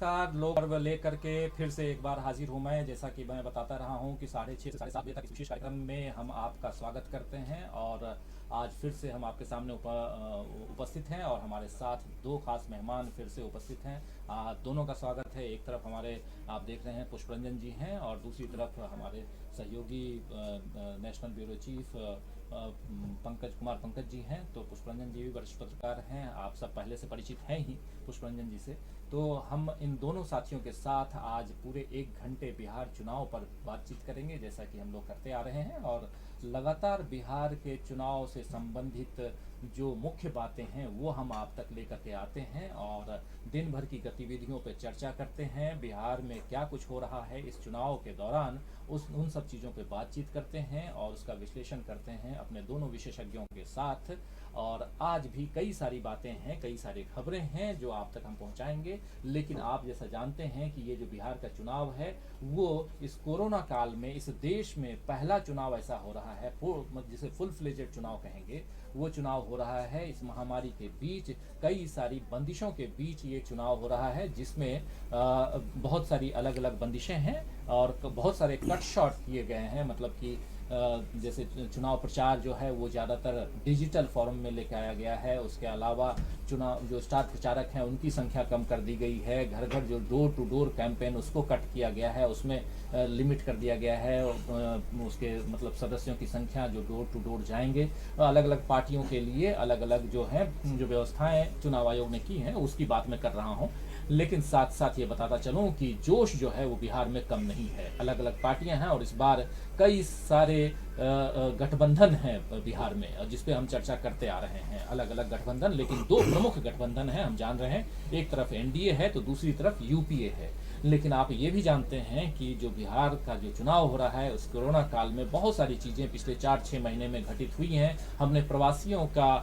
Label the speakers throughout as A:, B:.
A: नमस्कार। लोग पर्व लेकर के फिर से एक बार हाजिर हूँ मैं। जैसा कि मैं बताता रहा हूँ कि 6:30 से 7:30 बजे तक इस विशेष कार्यक्रम में हम आपका स्वागत करते हैं और आज फिर से हम आपके सामने उपस्थित हैं और हमारे साथ दो खास मेहमान फिर से उपस्थित हैं। दोनों का स्वागत है। एक तरफ हमारे आप देख रहे हैं पुष्परंजन जी हैं और दूसरी तरफ हमारे सहयोगी national bureau chief Pankaj ji हैं। तो पुष्परंजन जी भी वरिष्ठ पत्रकार हैं, आप सब पहले से परिचित हैं ही पुष्परंजन जी से। तो हम इन दोनों साथियों के साथ आज पूरे 1 घंटे बिहार चुनाव पर बातचीत करेंगे, जैसा कि हम लोग करते आ रहे हैं। और लगातार बिहार के चुनाव से संबंधित जो मुख्य बातें हैं वो हम आप तक लेकर के आते हैं और दिन भर की गतिविधियों पर चर्चा करते हैं। बिहार में क्या कुछ हो रहा है इस चुनाव के दौरान उन सब चीज़ों पे बातचीत करते हैं और उसका विश्लेषण करते हैं अपने दोनों विशेषज्ञों के साथ। और आज भी कई सारी बातें हैं, कई सारी खबरें हैं जो आप तक हम पहुंचाएंगे। लेकिन आप जैसा जानते हैं कि ये जो बिहार का चुनाव है वो इस कोरोना काल में इस देश में पहला चुनाव ऐसा हो रहा है, जिसे फुल फ्लेजेड चुनाव कहेंगे, वो चुनाव हो रहा है इस महामारी के बीच, कई सारी बंदिशों के बीच ये चुनाव हो रहा है, जिसमें बहुत सारी अलग अलग बंदिशें हैं और बहुत सारे कट शॉट किए गए हैं। मतलब कि जैसे चुनाव प्रचार जो है वो ज़्यादातर डिजिटल फॉर्म में लेके आया गया है। उसके अलावा चुनाव जो स्टार प्रचारक हैं उनकी संख्या कम कर दी गई है। घर घर जो डोर टू डोर कैंपेन उसको कट किया गया है, उसमें लिमिट कर दिया गया है। उसके मतलब सदस्यों की संख्या जो डोर टू डोर जाएंगे, अलग अलग पार्टियों के लिए अलग अलग जो है जो व्यवस्थाएं चुनाव आयोग ने की हैं उसकी बात मैं कर रहा हूं। लेकिन साथ साथ ये बताता चलूं कि जोश जो है वो बिहार में कम नहीं है। अलग अलग पार्टियां हैं और इस बार कई सारे गठबंधन हैं बिहार में, और जिस पे हम चर्चा करते आ रहे हैं। अलग अलग गठबंधन, लेकिन दो प्रमुख गठबंधन हैं, हम जान रहे हैं। एक तरफ एनडीए है तो दूसरी तरफ यूपीए है। लेकिन आप ये भी जानते हैं कि जो बिहार का जो चुनाव हो रहा है उस कोरोना काल में बहुत सारी चीज़ें पिछले 4-6 महीने में घटित हुई हैं। हमने प्रवासियों का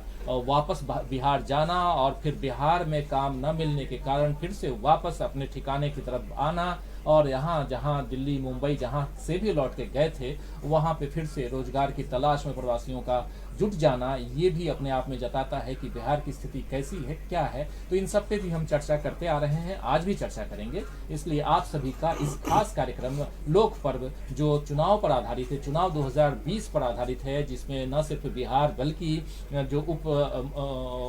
A: वापस बिहार जाना और फिर बिहार में काम न मिलने के कारण फिर से वापस अपने ठिकाने की तरफ आना, और यहाँ जहाँ दिल्ली मुंबई जहाँ से भी लौट के गए थे वहाँ पे फिर से रोजगार की तलाश में प्रवासियों का जुट जाना, ये भी अपने आप में जताता है कि बिहार की स्थिति कैसी है, क्या है। तो इन सब पे भी हम चर्चा करते आ रहे हैं, आज भी चर्चा करेंगे। इसलिए आप सभी का इस खास कार्यक्रम लोक पर्व जो चुनाव पर आधारित है, चुनाव 2020 पर आधारित है, जिसमें न सिर्फ बिहार बल्कि जो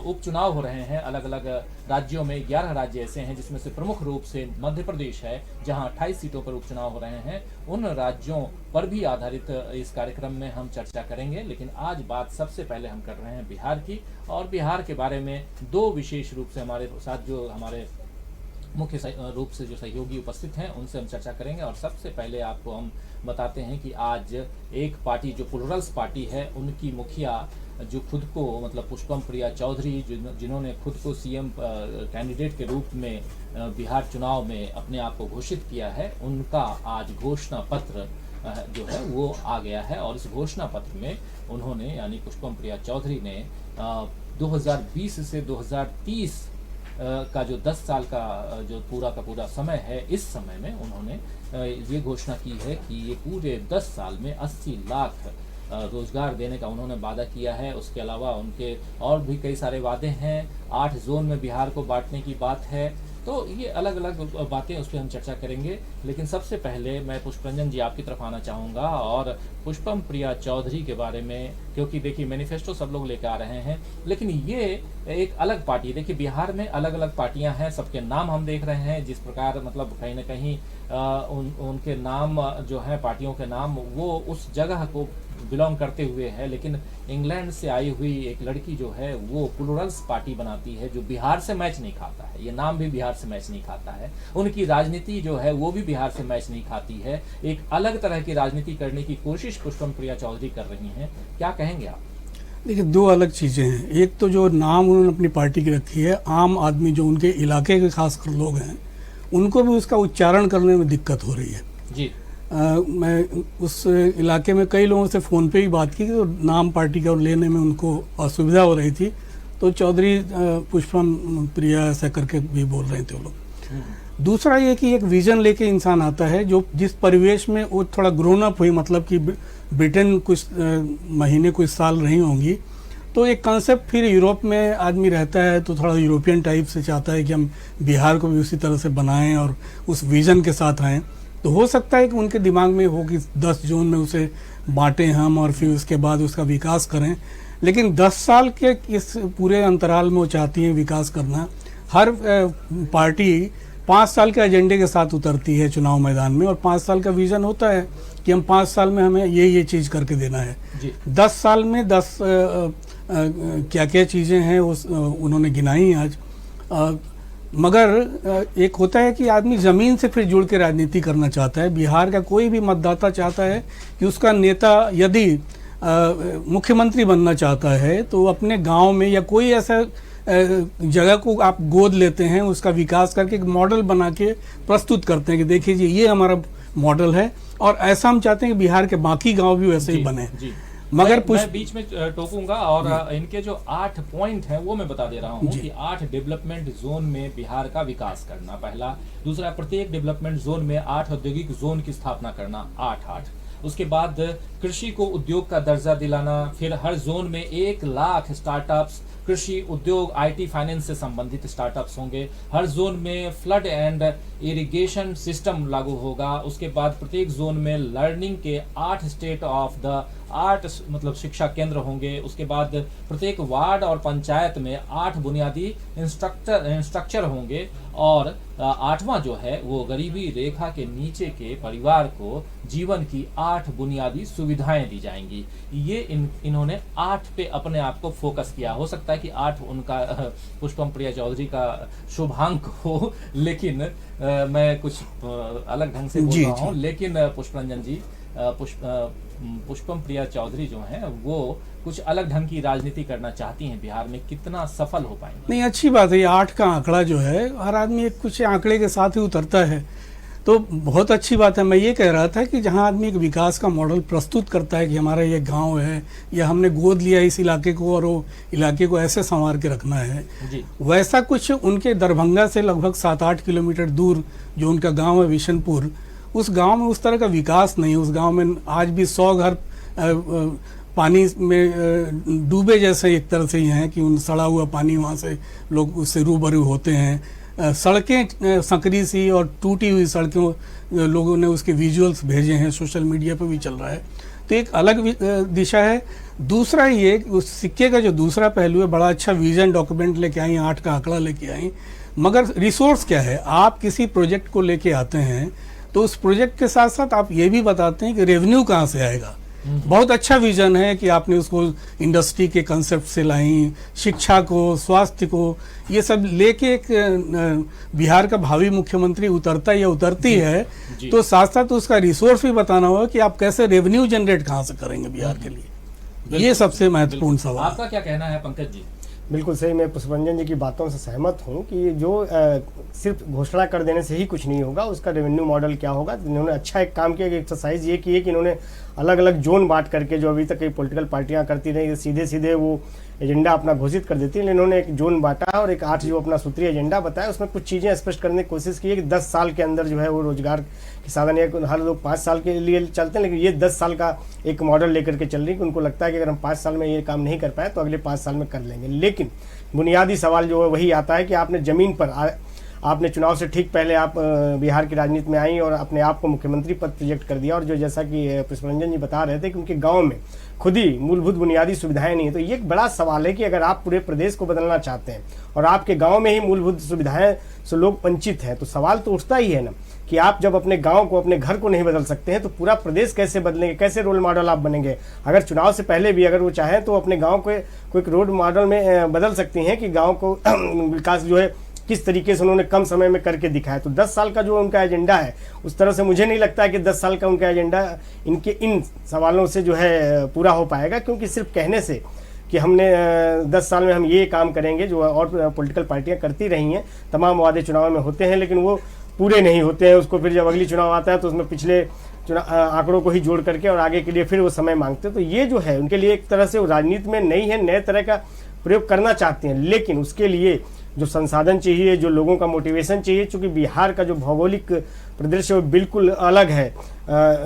A: उपचुनाव हो रहे हैं अलग अलग राज्यों में, 11 राज्य ऐसे हैं जिसमें से प्रमुख रूप से मध्य प्रदेश है जहां 28 सीटों पर उपचुनाव हो रहे हैं। उन राज्यों पर भी आधारित इस कार्यक्रम में हम चर्चा करेंगे। लेकिन आज बात सबसे पहले हम कर रहे हैं बिहार की, और बिहार के बारे में दो विशेष रूप से हमारे साथ जो हमारे मुख्य रूप से जो सहयोगी उपस्थित हैं उनसे हम चर्चा करेंगे। और सबसे पहले आपको हम बताते हैं कि आज एक पार्टी जो प्लुरल्स पार्टी है उनकी मुखिया जो खुद को मतलब पुष्पम प्रिया चौधरी जिन्होंने खुद को सीएम कैंडिडेट के रूप में बिहार चुनाव में अपने आप को घोषित किया है, उनका आज घोषणा पत्र जो है वो आ गया है। और इस घोषणा पत्र में उन्होंने यानी पुष्पम प्रिया चौधरी ने 2020 से 2030 का जो 10 साल का जो पूरा समय है, इस समय में उन्होंने ये घोषणा की है कि ये पूरे 10 साल में 80 लाख रोजगार देने का उन्होंने वादा किया है। उसके अलावा उनके और भी कई सारे वादे हैं। 8 जोन में बिहार को बांटने की बात है। तो ये अलग अलग बातें, उस पर हम चर्चा करेंगे। लेकिन सबसे पहले मैं पुष्परंजन जी आपकी तरफ आना चाहूँगा और पुष्पम प्रिया चौधरी के बारे में, क्योंकि देखिए मैनिफेस्टो सब लोग लेकर आ रहे हैं, लेकिन ये एक अलग पार्टी, देखिए बिहार में अलग अलग पार्टियां हैं, सबके नाम हम देख रहे हैं। जिस प्रकार मतलब कहीं ना कहीं उनके नाम जो है पार्टियों के नाम वो उस जगह को बिलोंग करते हुए है। लेकिन इंग्लैंड से आई हुई एक लड़की जो है वो प्लुरल्स पार्टी बनाती है जो बिहार से मैच नहीं खाता है। ये नाम भी बिहार से मैच नहीं खाता है। उनकी राजनीति जो है वो भी बिहार से मैच नहीं खाती है। एक अलग तरह की राजनीति करने की कोशिश पुष्पम प्रिया चौधरी कर रही हैं। क्या कहेंगे आप?
B: देखिए, दो अलग चीज़ें हैं। एक तो जो नाम उन्होंने अपनी पार्टी की रखी है, आम आदमी जो उनके इलाके के खासकर लोग हैं उनको भी उसका उच्चारण करने में दिक्कत हो रही है
A: जी।
B: मैं उस इलाके में कई लोगों से फ़ोन पे ही बात की तो नाम पार्टी का लेने में उनको असुविधा हो रही थी। तो चौधरी पुष्पम प्रिया ऐसा करके भी बोल रहे थे वो लोग। दूसरा ये कि एक विज़न लेके इंसान आता है जो जिस परिवेश में वो थोड़ा ग्रोन अप हुई, मतलब कि ब्रिटेन कुछ महीने कुछ साल रही होंगी, तो एक कंसेप्ट फिर यूरोप में आदमी रहता है तो थोड़ा यूरोपियन टाइप से चाहता है कि हम बिहार को भी उसी तरह से बनाएं और उस विजन के साथ आएँ। तो हो सकता है कि उनके दिमाग में हो कि 10 जोन में उसे बांटें हम और फिर उसके बाद उसका विकास करें, लेकिन 10 साल के इस पूरे अंतराल में वो चाहती हैं विकास करना। हर पार्टी 5 साल के एजेंडे के साथ उतरती है चुनाव मैदान में और 5 साल का विजन होता है कि हम 5 साल में हमें ये चीज़ करके देना है जी। 10 साल में 10 क्या क्या चीज़ें हैं उन्होंने गिनाई आज। मगर एक होता है कि आदमी ज़मीन से फिर जुड़ के राजनीति करना चाहता है। बिहार का कोई भी मतदाता चाहता है कि उसका नेता यदि मुख्यमंत्री बनना चाहता है तो अपने गांव में या कोई ऐसा जगह को आप गोद लेते हैं, उसका विकास करके एक मॉडल बना के प्रस्तुत करते हैं कि देखिए जी ये हमारा मॉडल है और ऐसा हम चाहते हैं कि बिहार के बाकी गांव भी वैसे ही बने।
A: मगर मैं बीच में टोकूंगा और इनके जो 8 पॉइंट हैं वो मैं बता दे रहा हूँ कि 8 डेवलपमेंट जोन में बिहार का विकास करना पहला। दूसरा, प्रत्येक डेवलपमेंट जोन में 8 औद्योगिक जोन की स्थापना करना, 8। उसके बाद कृषि को उद्योग का दर्जा दिलाना। फिर हर जोन में 1 लाख स्टार्टअप्स, कृषि, उद्योग, आईटी, फाइनेंस से संबंधित स्टार्टअप्स होंगे। हर जोन में फ्लड एंड इरिगेशन सिस्टम लागू होगा। उसके बाद प्रत्येक जोन में लर्निंग के 8 स्टेट ऑफ द आर्ट मतलब शिक्षा केंद्र होंगे। उसके बाद प्रत्येक वार्ड और पंचायत में 8 बुनियादी इंस्ट्रक्चर होंगे और 8वां जो है वो गरीबी रेखा के नीचे के परिवार को जीवन की 8 बुनियादी सुविधाएं दी जाएंगी। ये इन्होंने 8 पे अपने आप को फोकस किया। हो सकता है कि 8 उनका पुष्पम प्रिया चौधरी का शुभांक हो, लेकिन मैं कुछ अलग ढंग से बोल रहा हूँ। लेकिन पुष्परंजन जी, पुष्पम प्रिया चौधरी जो हैं वो कुछ अलग ढंग की राजनीति करना चाहती हैं बिहार में। कितना सफल हो पाएंगे?
B: नहीं, अच्छी बात है। ये 8 का आंकड़ा जो है हर आदमी एक कुछ आंकड़े के साथ ही उतरता है तो बहुत अच्छी बात है। मैं ये कह रहा था कि जहां आदमी एक विकास का मॉडल प्रस्तुत करता है कि हमारा ये गांव है या हमने गोद लिया इस इलाके को और वो इलाके को ऐसे संवार के रखना है जी। वैसा कुछ उनके दरभंगा से लगभग 7-8 किलोमीटर दूर जो उनका गाँव है विशनपुर, उस गांव में उस तरह का विकास नहीं। उस गांव में आज भी 100 घर पानी में डूबे जैसे एक तरह से ही हैं कि उन सड़ा हुआ पानी वहाँ से लोग उससे रूबरू होते हैं। सड़कें संकरी सी और टूटी हुई सड़कों, लोगों ने उसके विजुअल्स भेजे हैं, सोशल मीडिया पे भी चल रहा है। तो एक अलग दिशा है। दूसरा ये उस सिक्के का जो दूसरा पहलू है, बड़ा अच्छा विजन डॉक्यूमेंट लेके आई, 8 का आंकड़ा लेके आई, मगर रिसोर्स क्या है? आप किसी प्रोजेक्ट को लेके आते हैं तो उस प्रोजेक्ट के साथ साथ आप ये भी बताते हैं कि रेवेन्यू कहाँ से आएगा। बहुत अच्छा विजन है कि आपने उसको इंडस्ट्री के कंसेप्ट से लाई, शिक्षा को, स्वास्थ्य को, ये सब लेके एक बिहार का भावी मुख्यमंत्री उतरता या उतरती है तो साथ साथ उसका रिसोर्स भी बताना होगा कि आप कैसे रेवेन्यू जनरेट कहाँ से करेंगे बिहार के लिए। ये सबसे महत्वपूर्ण सवाल।
A: आपका क्या कहना है पंकज जी?
C: बिल्कुल सही, मैं पुष्परंजन जी की बातों से सहमत हूँ कि जो सिर्फ घोषणा कर देने से ही कुछ नहीं होगा, उसका रेवेन्यू मॉडल क्या होगा। इन्होंने अच्छा एक काम किया, एक्सरसाइज ये की है कि इन्होंने अलग अलग जोन बांट करके, जो अभी तक पॉलिटिकल पार्टियां करती रही, सीधे सीधे वो एजेंडा अपना घोषित कर देती है, लेकिन इन्होंने एक जोन बांटा और एक 8 जो अपना सूत्रीय एजेंडा बताया, उसमें कुछ चीज़ें स्पष्ट करने की कोशिश की है कि 10 साल के अंदर जो है वो रोजगार के साधन है। हर लोग 5 साल के लिए चलते हैं, लेकिन ये 10 साल का एक मॉडल लेकर के चल रही है कि उनको लगता है कि अगर हम 5 साल में ये काम नहीं कर पाए तो अगले 5 साल में कर लेंगे। लेकिन बुनियादी सवाल जो है वही आता है कि आपने ज़मीन पर, आपने चुनाव से ठीक पहले आप बिहार की राजनीति में आई और अपने आप को मुख्यमंत्री पद प्रोजेक्ट कर दिया, और जो जैसा कि पुष्परंजन जी बता रहे थे कि उनके गांव में खुद ही मूलभूत बुनियादी सुविधाएं नहीं है। तो ये एक बड़ा सवाल है कि अगर आप पूरे प्रदेश को बदलना चाहते हैं और आपके गांव में ही मूलभूत सुविधाएं से लोग वंचित हैं, तो सवाल तो उठता ही है ना कि आप जब अपने गांव को, अपने घर को नहीं बदल सकते हैं तो पूरा प्रदेश कैसे बदलेंगे, कैसे रोल मॉडल आप बनेंगे। अगर चुनाव से पहले भी अगर वो चाहें तो अपने गांव को एक रोल मॉडल में बदल सकती हैं कि गांव को विकास जो है किस तरीके से उन्होंने कम समय में करके दिखाया। तो 10 साल का जो उनका एजेंडा है, उस तरह से मुझे नहीं लगता है कि 10 साल का उनका एजेंडा इनके इन सवालों से जो है पूरा हो पाएगा, क्योंकि सिर्फ कहने से कि हमने 10 साल में हम ये काम करेंगे, जो और पॉलिटिकल पार्टियां करती रही हैं, तमाम वादे चुनाव में होते हैं लेकिन वो पूरे नहीं होते हैं। उसको फिर जब अगली चुनाव आता है तो उसमें पिछले आंकड़ों को ही जोड़ करके और आगे के लिए फिर वो समय मांगते हैं। तो ये जो है उनके लिए एक तरह से राजनीति में नई है, नए तरह का प्रयोग करना चाहते हैं, लेकिन उसके लिए जो संसाधन चाहिए, जो लोगों का मोटिवेशन चाहिए, चूंकि बिहार का जो भौगोलिक परिदृश्य वो बिल्कुल अलग है।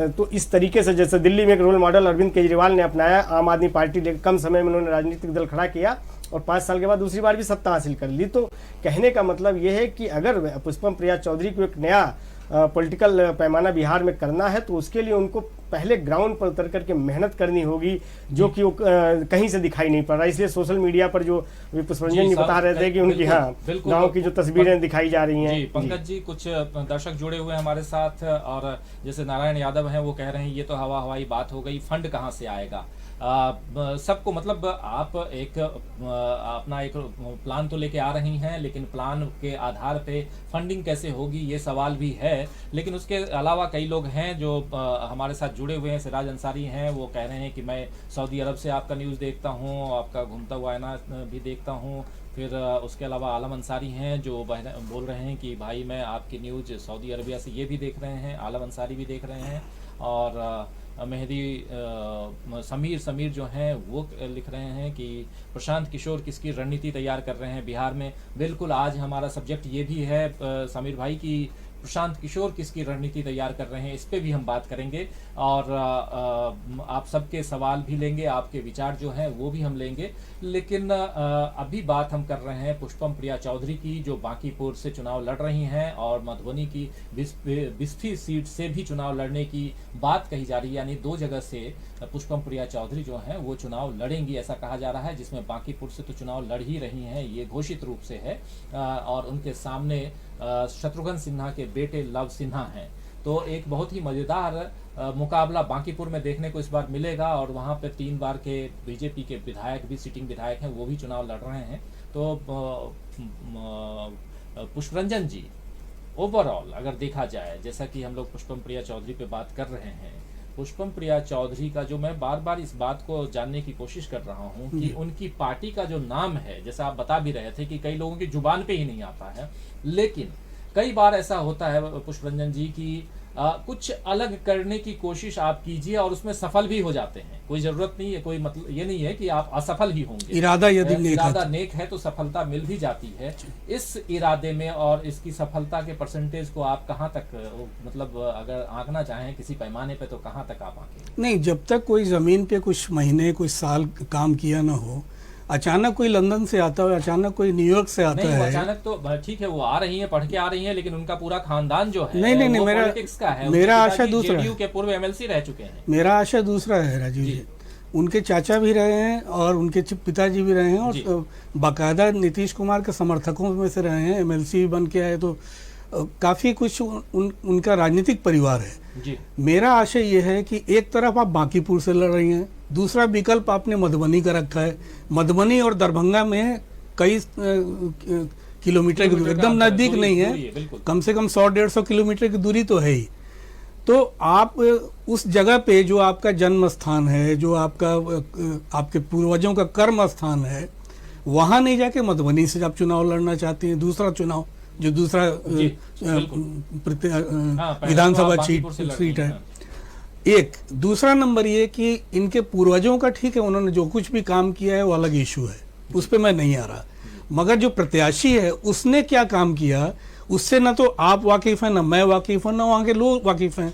C: तो इस तरीके से जैसे दिल्ली में एक रोल मॉडल अरविंद केजरीवाल ने अपनाया, आम आदमी पार्टी कम समय में उन्होंने राजनीतिक दल खड़ा किया और 5 साल के बाद दूसरी बार भी सत्ता हासिल कर ली। तो कहने का मतलब ये है कि अगर पुष्पम प्रिया चौधरी को एक नया पॉलिटिकल पैमाना बिहार में करना है तो उसके लिए उनको पहले ग्राउंड पर उतर करके मेहनत करनी होगी, जो कि वो कहीं से दिखाई नहीं पड़ रहा। इसलिए सोशल मीडिया पर जो पुष्परंजन जी बता रहे थे कि उनकी गांव की जो तस्वीरें दिखाई जा रही हैं।
A: पंकज जी, कुछ दर्शक जुड़े हुए हैं हमारे साथ, और जैसे नारायण यादव हैं वो कह रहे हैं ये तो हवाई बात हो गई, फंड कहाँ से आएगा। सबको मतलब आप अपना एक प्लान तो लेके आ रही हैं, लेकिन प्लान के आधार पे फंडिंग कैसे होगी ये सवाल भी है। लेकिन उसके अलावा कई लोग हैं जो हमारे साथ जुड़े हुए हैं। सिराज अंसारी हैं, वो कह रहे हैं कि मैं सऊदी अरब से आपका न्यूज़ देखता हूँ, आपका घूमता हुआ आईना भी देखता हूँ। फिर उसके अलावा आलम अंसारी हैं जो बोल रहे हैं कि भाई मैं आपकी न्यूज़ सऊदी अरबिया से ये भी देख रहे हैं, आलम अंसारी भी देख रहे हैं। और मेहदी समीर जो हैं वो लिख रहे हैं कि प्रशांत किशोर किसकी रणनीति तैयार कर रहे हैं बिहार में। बिल्कुल, आज हमारा सब्जेक्ट ये भी है समीर भाई की प्रशांत किशोर किसकी रणनीति तैयार कर रहे हैं, इस पे भी हम बात करेंगे। और आप सबके सवाल भी लेंगे, आपके विचार जो हैं वो भी हम लेंगे। लेकिन अभी बात हम कर रहे हैं पुष्पम प्रिया चौधरी की, जो बांकीपुर से चुनाव लड़ रही हैं और मधुबनी की बिस्फी सीट से भी चुनाव लड़ने की बात कही जा रही है। यानी 2 जगह से पुष्पम प्रिया चौधरी जो हैं वो चुनाव लड़ेंगी, ऐसा कहा जा रहा है। जिसमें बांकीपुर से तो चुनाव लड़ ही रही हैं, ये घोषित रूप से है। और उनके सामने शत्रुघ्न सिन्हा के बेटे लव सिन्हा हैं। तो एक बहुत ही मजेदार मुकाबला बांकीपुर में देखने को इस बार मिलेगा। और वहां पर 3 बार के बीजेपी के विधायक भी, सिटिंग विधायक हैं, वो भी चुनाव लड़ रहे हैं। तो पुष्परंजन जी, ओवरऑल अगर देखा जाए, जैसा कि हम लोग पुष्पम प्रिया चौधरी पे बात कर रहे हैं, पुष्पम प्रिया चौधरी का जो मैं बार बार इस बात को जानने की कोशिश कर रहा हूं कि उनकी पार्टी का जो नाम है, जैसा आप बता भी रहे थे कि कई लोगों की जुबान पे ही नहीं आता है, लेकिन कई बार ऐसा होता है पुष्परंजन जी की कुछ अलग करने की कोशिश आप कीजिए और उसमें सफल भी हो जाते हैं। कोई जरूरत नहीं है, कोई मतलब ये नहीं है कि आप असफल ही होंगे।
B: इरादा यदि
A: नेक है तो सफलता मिल भी जाती है। इस इरादे में और इसकी सफलता के परसेंटेज को आप कहाँ तक, मतलब अगर आंकना चाहें किसी पैमाने पे, तो कहाँ तक आप आंकें?
B: नहीं, जब तक कोई जमीन पे कुछ महीने कुछ साल काम किया ना हो, अचानक कोई लंदन से आता है, अचानक कोई न्यूयॉर्क से आता है,
A: अचानक तो ठीक है वो आ रही है, पढ़ के आ रही है, लेकिन उनका पूरा खानदान जो है
B: नहीं,
A: वो पॉलिटिक्स का है।
B: मेरा आशा दूसरा है,
A: के पूर्व एमएलसी रह चुके हैं।
B: मेरा आशा दूसरा है राजीव जी। उनके चाचा भी रहे हैं और उनके पिताजी भी रहे हैं और बाकायदा नीतीश कुमार के समर्थकों में से रहे हैं, एमएलसी भी बन के आए। तो काफी कुछ उनका राजनीतिक परिवार है
A: जी।
B: मेरा आशय ये है कि एक तरफ आप बांकीपुर से लड़ रही हैं, दूसरा विकल्प आपने मधुबनी का रखा है। मधुबनी और दरभंगा में कई किलोमीटर की दूरी, एकदम नजदीक नहीं है, कम से कम 100-150 किलोमीटर की दूरी तो है ही। तो आप उस जगह पे जो आपका जन्म स्थान है, जो आपके पूर्वजों का कर्म स्थान है, वहां नहीं जाके मधुबनी से आप चुनाव लड़ना चाहती हैं, दूसरा चुनाव जो दूसरा विधानसभा सीट है। एक दूसरा नंबर ये कि इनके पूर्वजों का ठीक है, उन्होंने जो कुछ भी काम किया है वो अलग इशू है, उस पर मैं नहीं आ रहा, मगर जो प्रत्याशी है उसने क्या काम किया उससे ना तो आप वाकिफ हैं, ना मैं वाकिफ हूं, ना वहां के लोग वाकिफ हैं।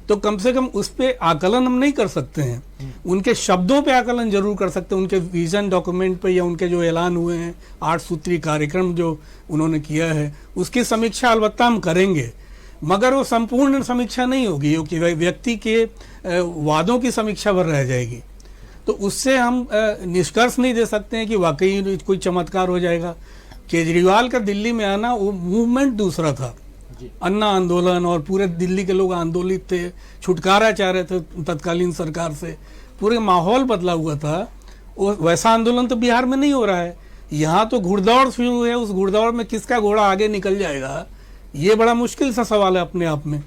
B: तो कम से कम उस पे आकलन हम नहीं कर सकते हैं, उनके शब्दों पे आकलन जरूर कर सकते हैं, उनके विजन डॉक्यूमेंट पे या उनके जो ऐलान हुए हैं 8 सूत्री कार्यक्रम जो उन्होंने किया है उसकी समीक्षा अलबत्ता हम करेंगे, मगर वो संपूर्ण समीक्षा नहीं होगी, क्योंकि व्यक्ति के वादों की समीक्षा भर रह जाएगी। तो उससे हम निष्कर्ष नहीं दे सकते हैं कि वाकई कोई चमत्कार हो जाएगा। केजरीवाल का दिल्ली में आना वो मूवमेंट दूसरा था, अन्ना आंदोलन, और पूरे दिल्ली के लोग आंदोलित थे, छुटकारा चाह रहे थे तत्कालीन सरकार से, पूरे माहौल बदला हुआ था। वैसा आंदोलन तो बिहार में नहीं हो रहा है, यहाँ तो घुड़दौड़ शुरू है, उस घुड़दौड़ में किसका घोड़ा आगे निकल जाएगा ये बड़ा मुश्किल सा सवाल है अपने आप में।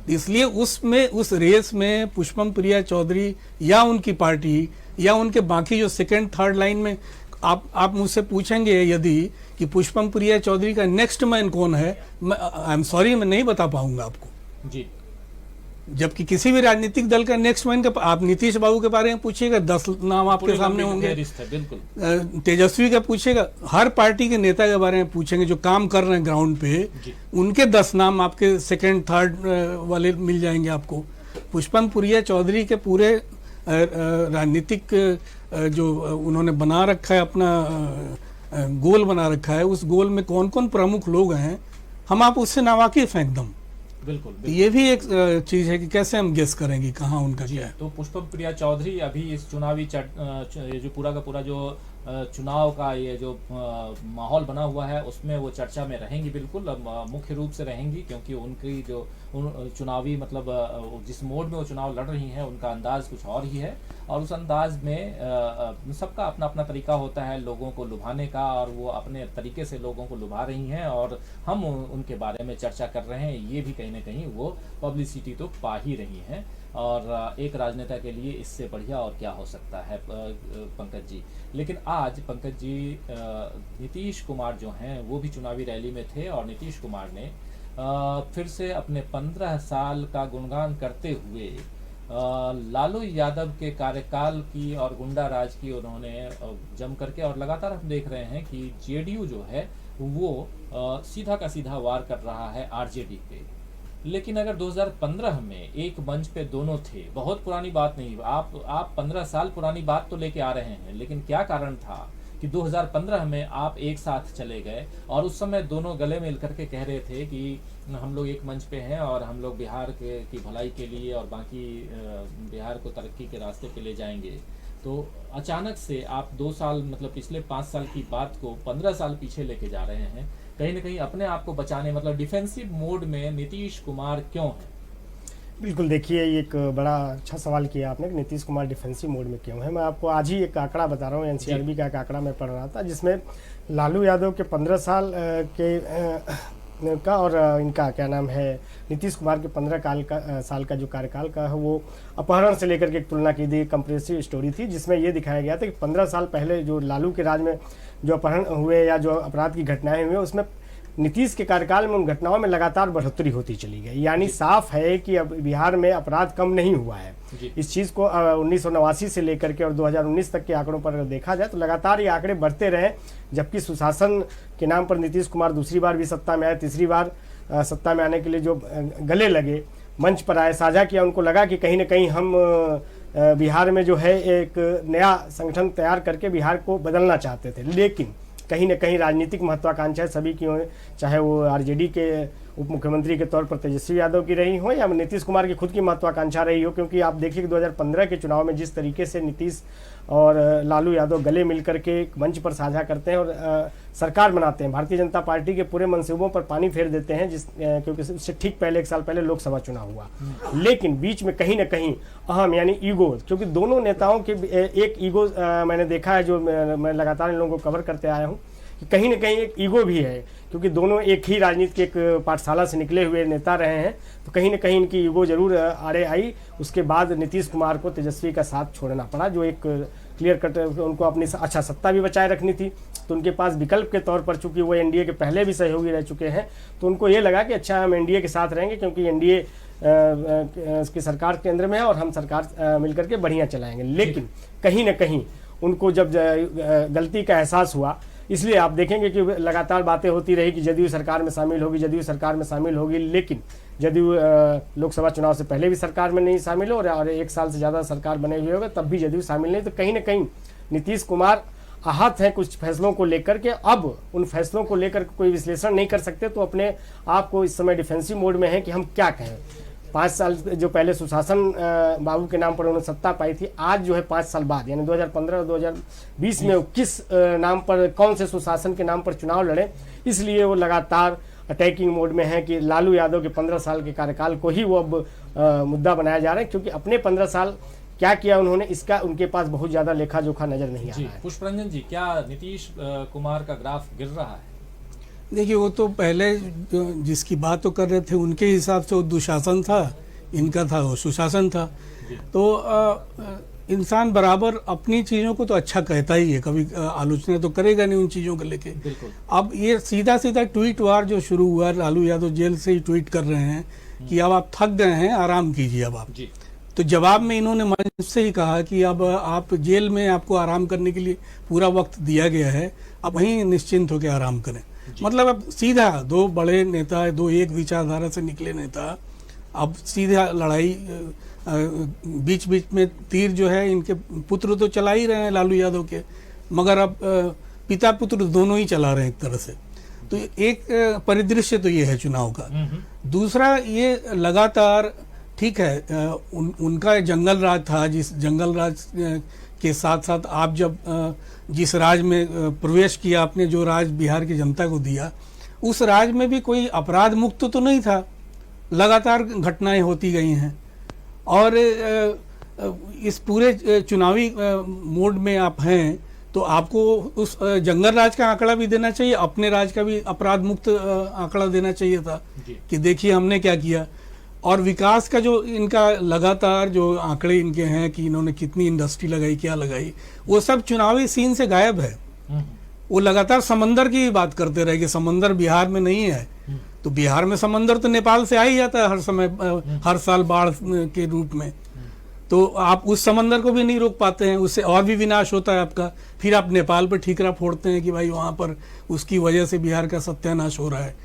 B: इसलिए उस रेस में पुष्पम प्रिया चौधरी या उनकी पार्टी या उनके बाकी जो सेकंड थर्ड लाइन में आप मुझसे पूछेंगे यदि कि पुष्पम प्रिया चौधरी का नेक्स्ट मैन कौन है, आई एम सॉरी मैं नहीं बता पाऊंगा आपको
A: जी।
B: जबकि किसी भी राजनीतिक दल का नेक्स्ट मैन का, आप नीतीश बाबू के बारे में पूछिएगा 10 नाम आपके
A: पूरी
B: सामने
A: लंबी
B: होंगे,
A: फहरिस्त है, बिल्कुल।
B: तेजस्वी का पूछेगा, हर पार्टी के नेता के बारे में पूछेंगे जो काम कर रहे हैं ग्राउंड पे, उनके 10 नाम आपके सेकंड थर्ड वाले मिल जाएंगे आपको। पुष्पम प्रिया चौधरी के पूरे राजनीतिक जो उन्होंने बना रखा है, अपना गोल बना रखा है, उस गोल में कौन कौन प्रमुख लोग हैं हम आप उससे नावाकिफ हैं एकदम।
A: बिल्कुल।
B: ये भी एक चीज है कि कैसे हम गेस करेंगे कहाँ उनका क्या है।
A: तो पुष्पम प्रिया चौधरी अभी इस चुनावी ये जो पूरा का पूरा जो चुनाव का ये जो माहौल बना हुआ है उसमें वो चर्चा में रहेंगी, बिल्कुल मुख्य रूप से रहेंगी, क्योंकि उनकी जो चुनावी मतलब जिस मोड में वो चुनाव लड़ रही हैं उनका अंदाज कुछ और ही है, और उस अंदाज में सबका अपना अपना तरीका होता है लोगों को लुभाने का, और वो अपने तरीके से लोगों को लुभा रही हैं और हम उनके बारे में चर्चा कर रहे हैं। ये भी कहीं ना कहीं वो पब्लिसिटी तो पा ही रही हैं, और एक राजनेता के लिए इससे बढ़िया और क्या हो सकता है पंकज जी। लेकिन आज पंकज जी नीतीश कुमार जो हैं वो भी चुनावी रैली में थे, और नीतीश कुमार ने फिर से अपने 15 साल का गुणगान करते हुए लालू यादव के कार्यकाल की और गुंडा राज की उन्होंने जम करके, और लगातार हम देख रहे हैं कि जेडीयू जो है वो सीधा का सीधा वार कर रहा है आरजेडी पे। लेकिन अगर 2015 में एक मंच पे दोनों थे, बहुत पुरानी बात नहीं, आप 15 साल पुरानी बात तो लेके आ रहे हैं, लेकिन क्या कारण था कि 2015 में आप एक साथ चले गए और उस समय दोनों गले मिल करके कह रहे थे कि हम लोग एक मंच पे हैं और हम लोग बिहार की भलाई के लिए और बाकी बिहार को तरक्की के रास्ते पे ले जाएंगे। तो अचानक से आप 2 साल मतलब पिछले 5 साल की बात को 15 साल पीछे लेके जा रहे हैं, कहीं ना कहीं अपने आप को बचाने, मतलब डिफेंसिव मोड में नीतीश कुमार क्यों है?
C: बिल्कुल, देखिए ये एक बड़ा अच्छा सवाल किया आपने कि नीतीश कुमार डिफेंसिव मोड में क्यों है। मैं आपको आज ही एक आंकड़ा बता रहा हूँ, एनसीआरबी का एक आंकड़ा मैं पढ़ रहा था, जिसमें लालू यादव के 15 साल का और इनका क्या नाम है नीतीश कुमार के 15 साल का जो कार्यकाल का है वो अपहरण से लेकर के एक तुलना की थी, कंप्रेसिव स्टोरी थी, जिसमें ये दिखाया गया था कि 15 साल पहले जो लालू के राज में जो अपहरण हुए या जो अपराध की घटनाएं हुई उसमें नीतीश के कार्यकाल में उन घटनाओं में लगातार बढ़ोतरी होती चली गई। यानी साफ है कि अब बिहार में अपराध कम नहीं हुआ है। इस चीज़ को 1989 से लेकर के और 2019 तक के आंकड़ों पर देखा जाए तो लगातार ये आंकड़े बढ़ते रहे, जबकि सुशासन के नाम पर नीतीश कुमार दूसरी बार भी सत्ता में आए, तीसरी बार सत्ता में आने के लिए जो गले लगे, मंच पर आए, साझा किया, उनको लगा कि कहीं ना कहीं हम बिहार में जो है एक नया संगठन तैयार करके बिहार को बदलना चाहते थे। लेकिन कहीं न कहीं राजनीतिक महत्वाकांक्षाएं सभी की हो, चाहे वो आरजेडी के उप मुख्यमंत्री के तौर पर तेजस्वी यादव की रही हो या नीतीश कुमार की खुद की महत्वाकांक्षा रही हो, क्योंकि आप देखिए कि 2015 के चुनाव में जिस तरीके से नीतीश और लालू यादव गले मिलकर के एक मंच पर साझा करते हैं और सरकार बनाते हैं, भारतीय जनता पार्टी के पूरे मंसूबों पर पानी फेर देते हैं, क्योंकि उससे ठीक पहले 1 साल पहले लोकसभा चुनाव हुआ। लेकिन बीच में कहीं ना कहीं अहम यानी ईगो, क्योंकि दोनों नेताओं के एक ईगो मैंने देखा है, जो मैं लगातार इन लोगों को कवर करते आया हूँ, कि कहीं ना कहीं एक ईगो भी है, क्योंकि दोनों एक ही राजनीति के एक पाठशाला से निकले हुए नेता रहे हैं, तो कहीं ना कहीं इनकी ईगो जरूर आड़े आई। उसके बाद नीतीश कुमार को तेजस्वी का साथ छोड़ना पड़ा, जो एक क्लियर कट उनको अपनी अच्छा सत्ता भी बचाए रखनी थी, तो उनके पास विकल्प के तौर पर, चूंकि वो एनडीए के पहले भी सहयोगी रह चुके हैं, तो उनको ये लगा कि अच्छा हम एनडीए के साथ रहेंगे, क्योंकि एनडीए की सरकार केंद्र में है और हम सरकार मिलकर के बढ़िया चलाएंगे। लेकिन कहीं ना कहीं उनको जब गलती का एहसास हुआ, इसलिए आप देखेंगे कि लगातार बातें होती रही कि जदयू सरकार में शामिल होगी, जदयू सरकार में शामिल होगी, लेकिन जदयू लोकसभा चुनाव से पहले भी सरकार में नहीं शामिल हो और 1 साल से ज़्यादा सरकार बने हुए होगा तब भी जदयू शामिल नहीं। तो कहीं ना कहीं नीतीश कुमार आहत हैं कुछ फैसलों को लेकर के, अब उन फैसलों को लेकर कोई विश्लेषण नहीं कर सकते, तो अपने आप को इस समय डिफेंसिव मोड में है कि हम क्या कहें। 5 साल जो पहले सुशासन बाबू के नाम पर उन्होंने सत्ता पाई थी, आज जो है 5 साल बाद यानी 2015 और 2020 में किस नाम पर, कौन से सुशासन के नाम पर चुनाव लड़े, इसलिए वो लगातार अटैकिंग मोड में है कि लालू यादव के 15 साल के कार्यकाल को ही वो अब मुद्दा बनाया जा रहा है, क्योंकि अपने 15 साल क्या किया उन्होंने, इसका उनके पास बहुत ज्यादा लेखा जोखा नजर नहीं आ रहा है।
A: पुष्परंजन जी, क्या नीतीश कुमार का ग्राफ गिर रहा है?
B: देखिए, वो तो पहले जिसकी बात तो कर रहे थे उनके हिसाब से वो दुशासन था, इनका था वो सुशासन था। तो इंसान बराबर अपनी चीज़ों को तो अच्छा कहता ही है, कभी आलोचना तो करेगा नहीं उन चीज़ों को लेके। अब ये सीधा सीधा ट्वीट वार जो शुरू हुआ, लालू यादव जेल से ही ट्वीट कर रहे हैं कि अब आप थक गए हैं, आराम कीजिए अब आप।
A: जी।
B: तो जवाब में इन्होंने मंच से ही कहा कि अब आप जेल में आपको आराम करने के लिए पूरा वक्त दिया गया है, अब वहीं निश्चिंत होकर आराम करें। मतलब अब सीधा दो बड़े नेता, दो एक विचारधारा से निकले नेता, अब सीधा लड़ाई, बीच बीच में तीर जो है इनके पुत्र तो चला ही रहे हैं लालू यादव के, मगर अब पिता पुत्र दोनों ही चला रहे हैं एक तरह से। तो एक परिदृश्य तो ये है चुनाव का। दूसरा, ये लगातार ठीक है, उनका जंगल राज था, जिस जंगल राज के साथ साथ आप जब जिस राज में प्रवेश किया, आपने जो राज बिहार की जनता को दिया, उस राज में भी कोई अपराध मुक्त तो नहीं था, लगातार घटनाएं होती गई हैं। और इस पूरे चुनावी मोड में आप हैं, तो आपको उस जंगल राज का आंकड़ा भी देना चाहिए, अपने राज का भी अपराध मुक्त आंकड़ा देना चाहिए था कि देखिए हमने क्या किया। और विकास का जो इनका लगातार जो आंकड़े इनके हैं कि इन्होंने कितनी इंडस्ट्री लगाई, क्या लगाई, वो सब चुनावी सीन से गायब है। वो लगातार समंदर की बात करते रहे कि समंदर बिहार में नहीं है। तो बिहार में समंदर तो नेपाल से आ ही जाता है हर समय, हर साल बाढ़ के रूप में। तो आप उस समंदर को भी नहीं रोक पाते हैं, उससे और भी विनाश होता है आपका। फिर आप नेपाल पर ठीकरा फोड़ते हैं कि भाई वहाँ पर उसकी वजह से बिहार का सत्यानाश हो रहा है।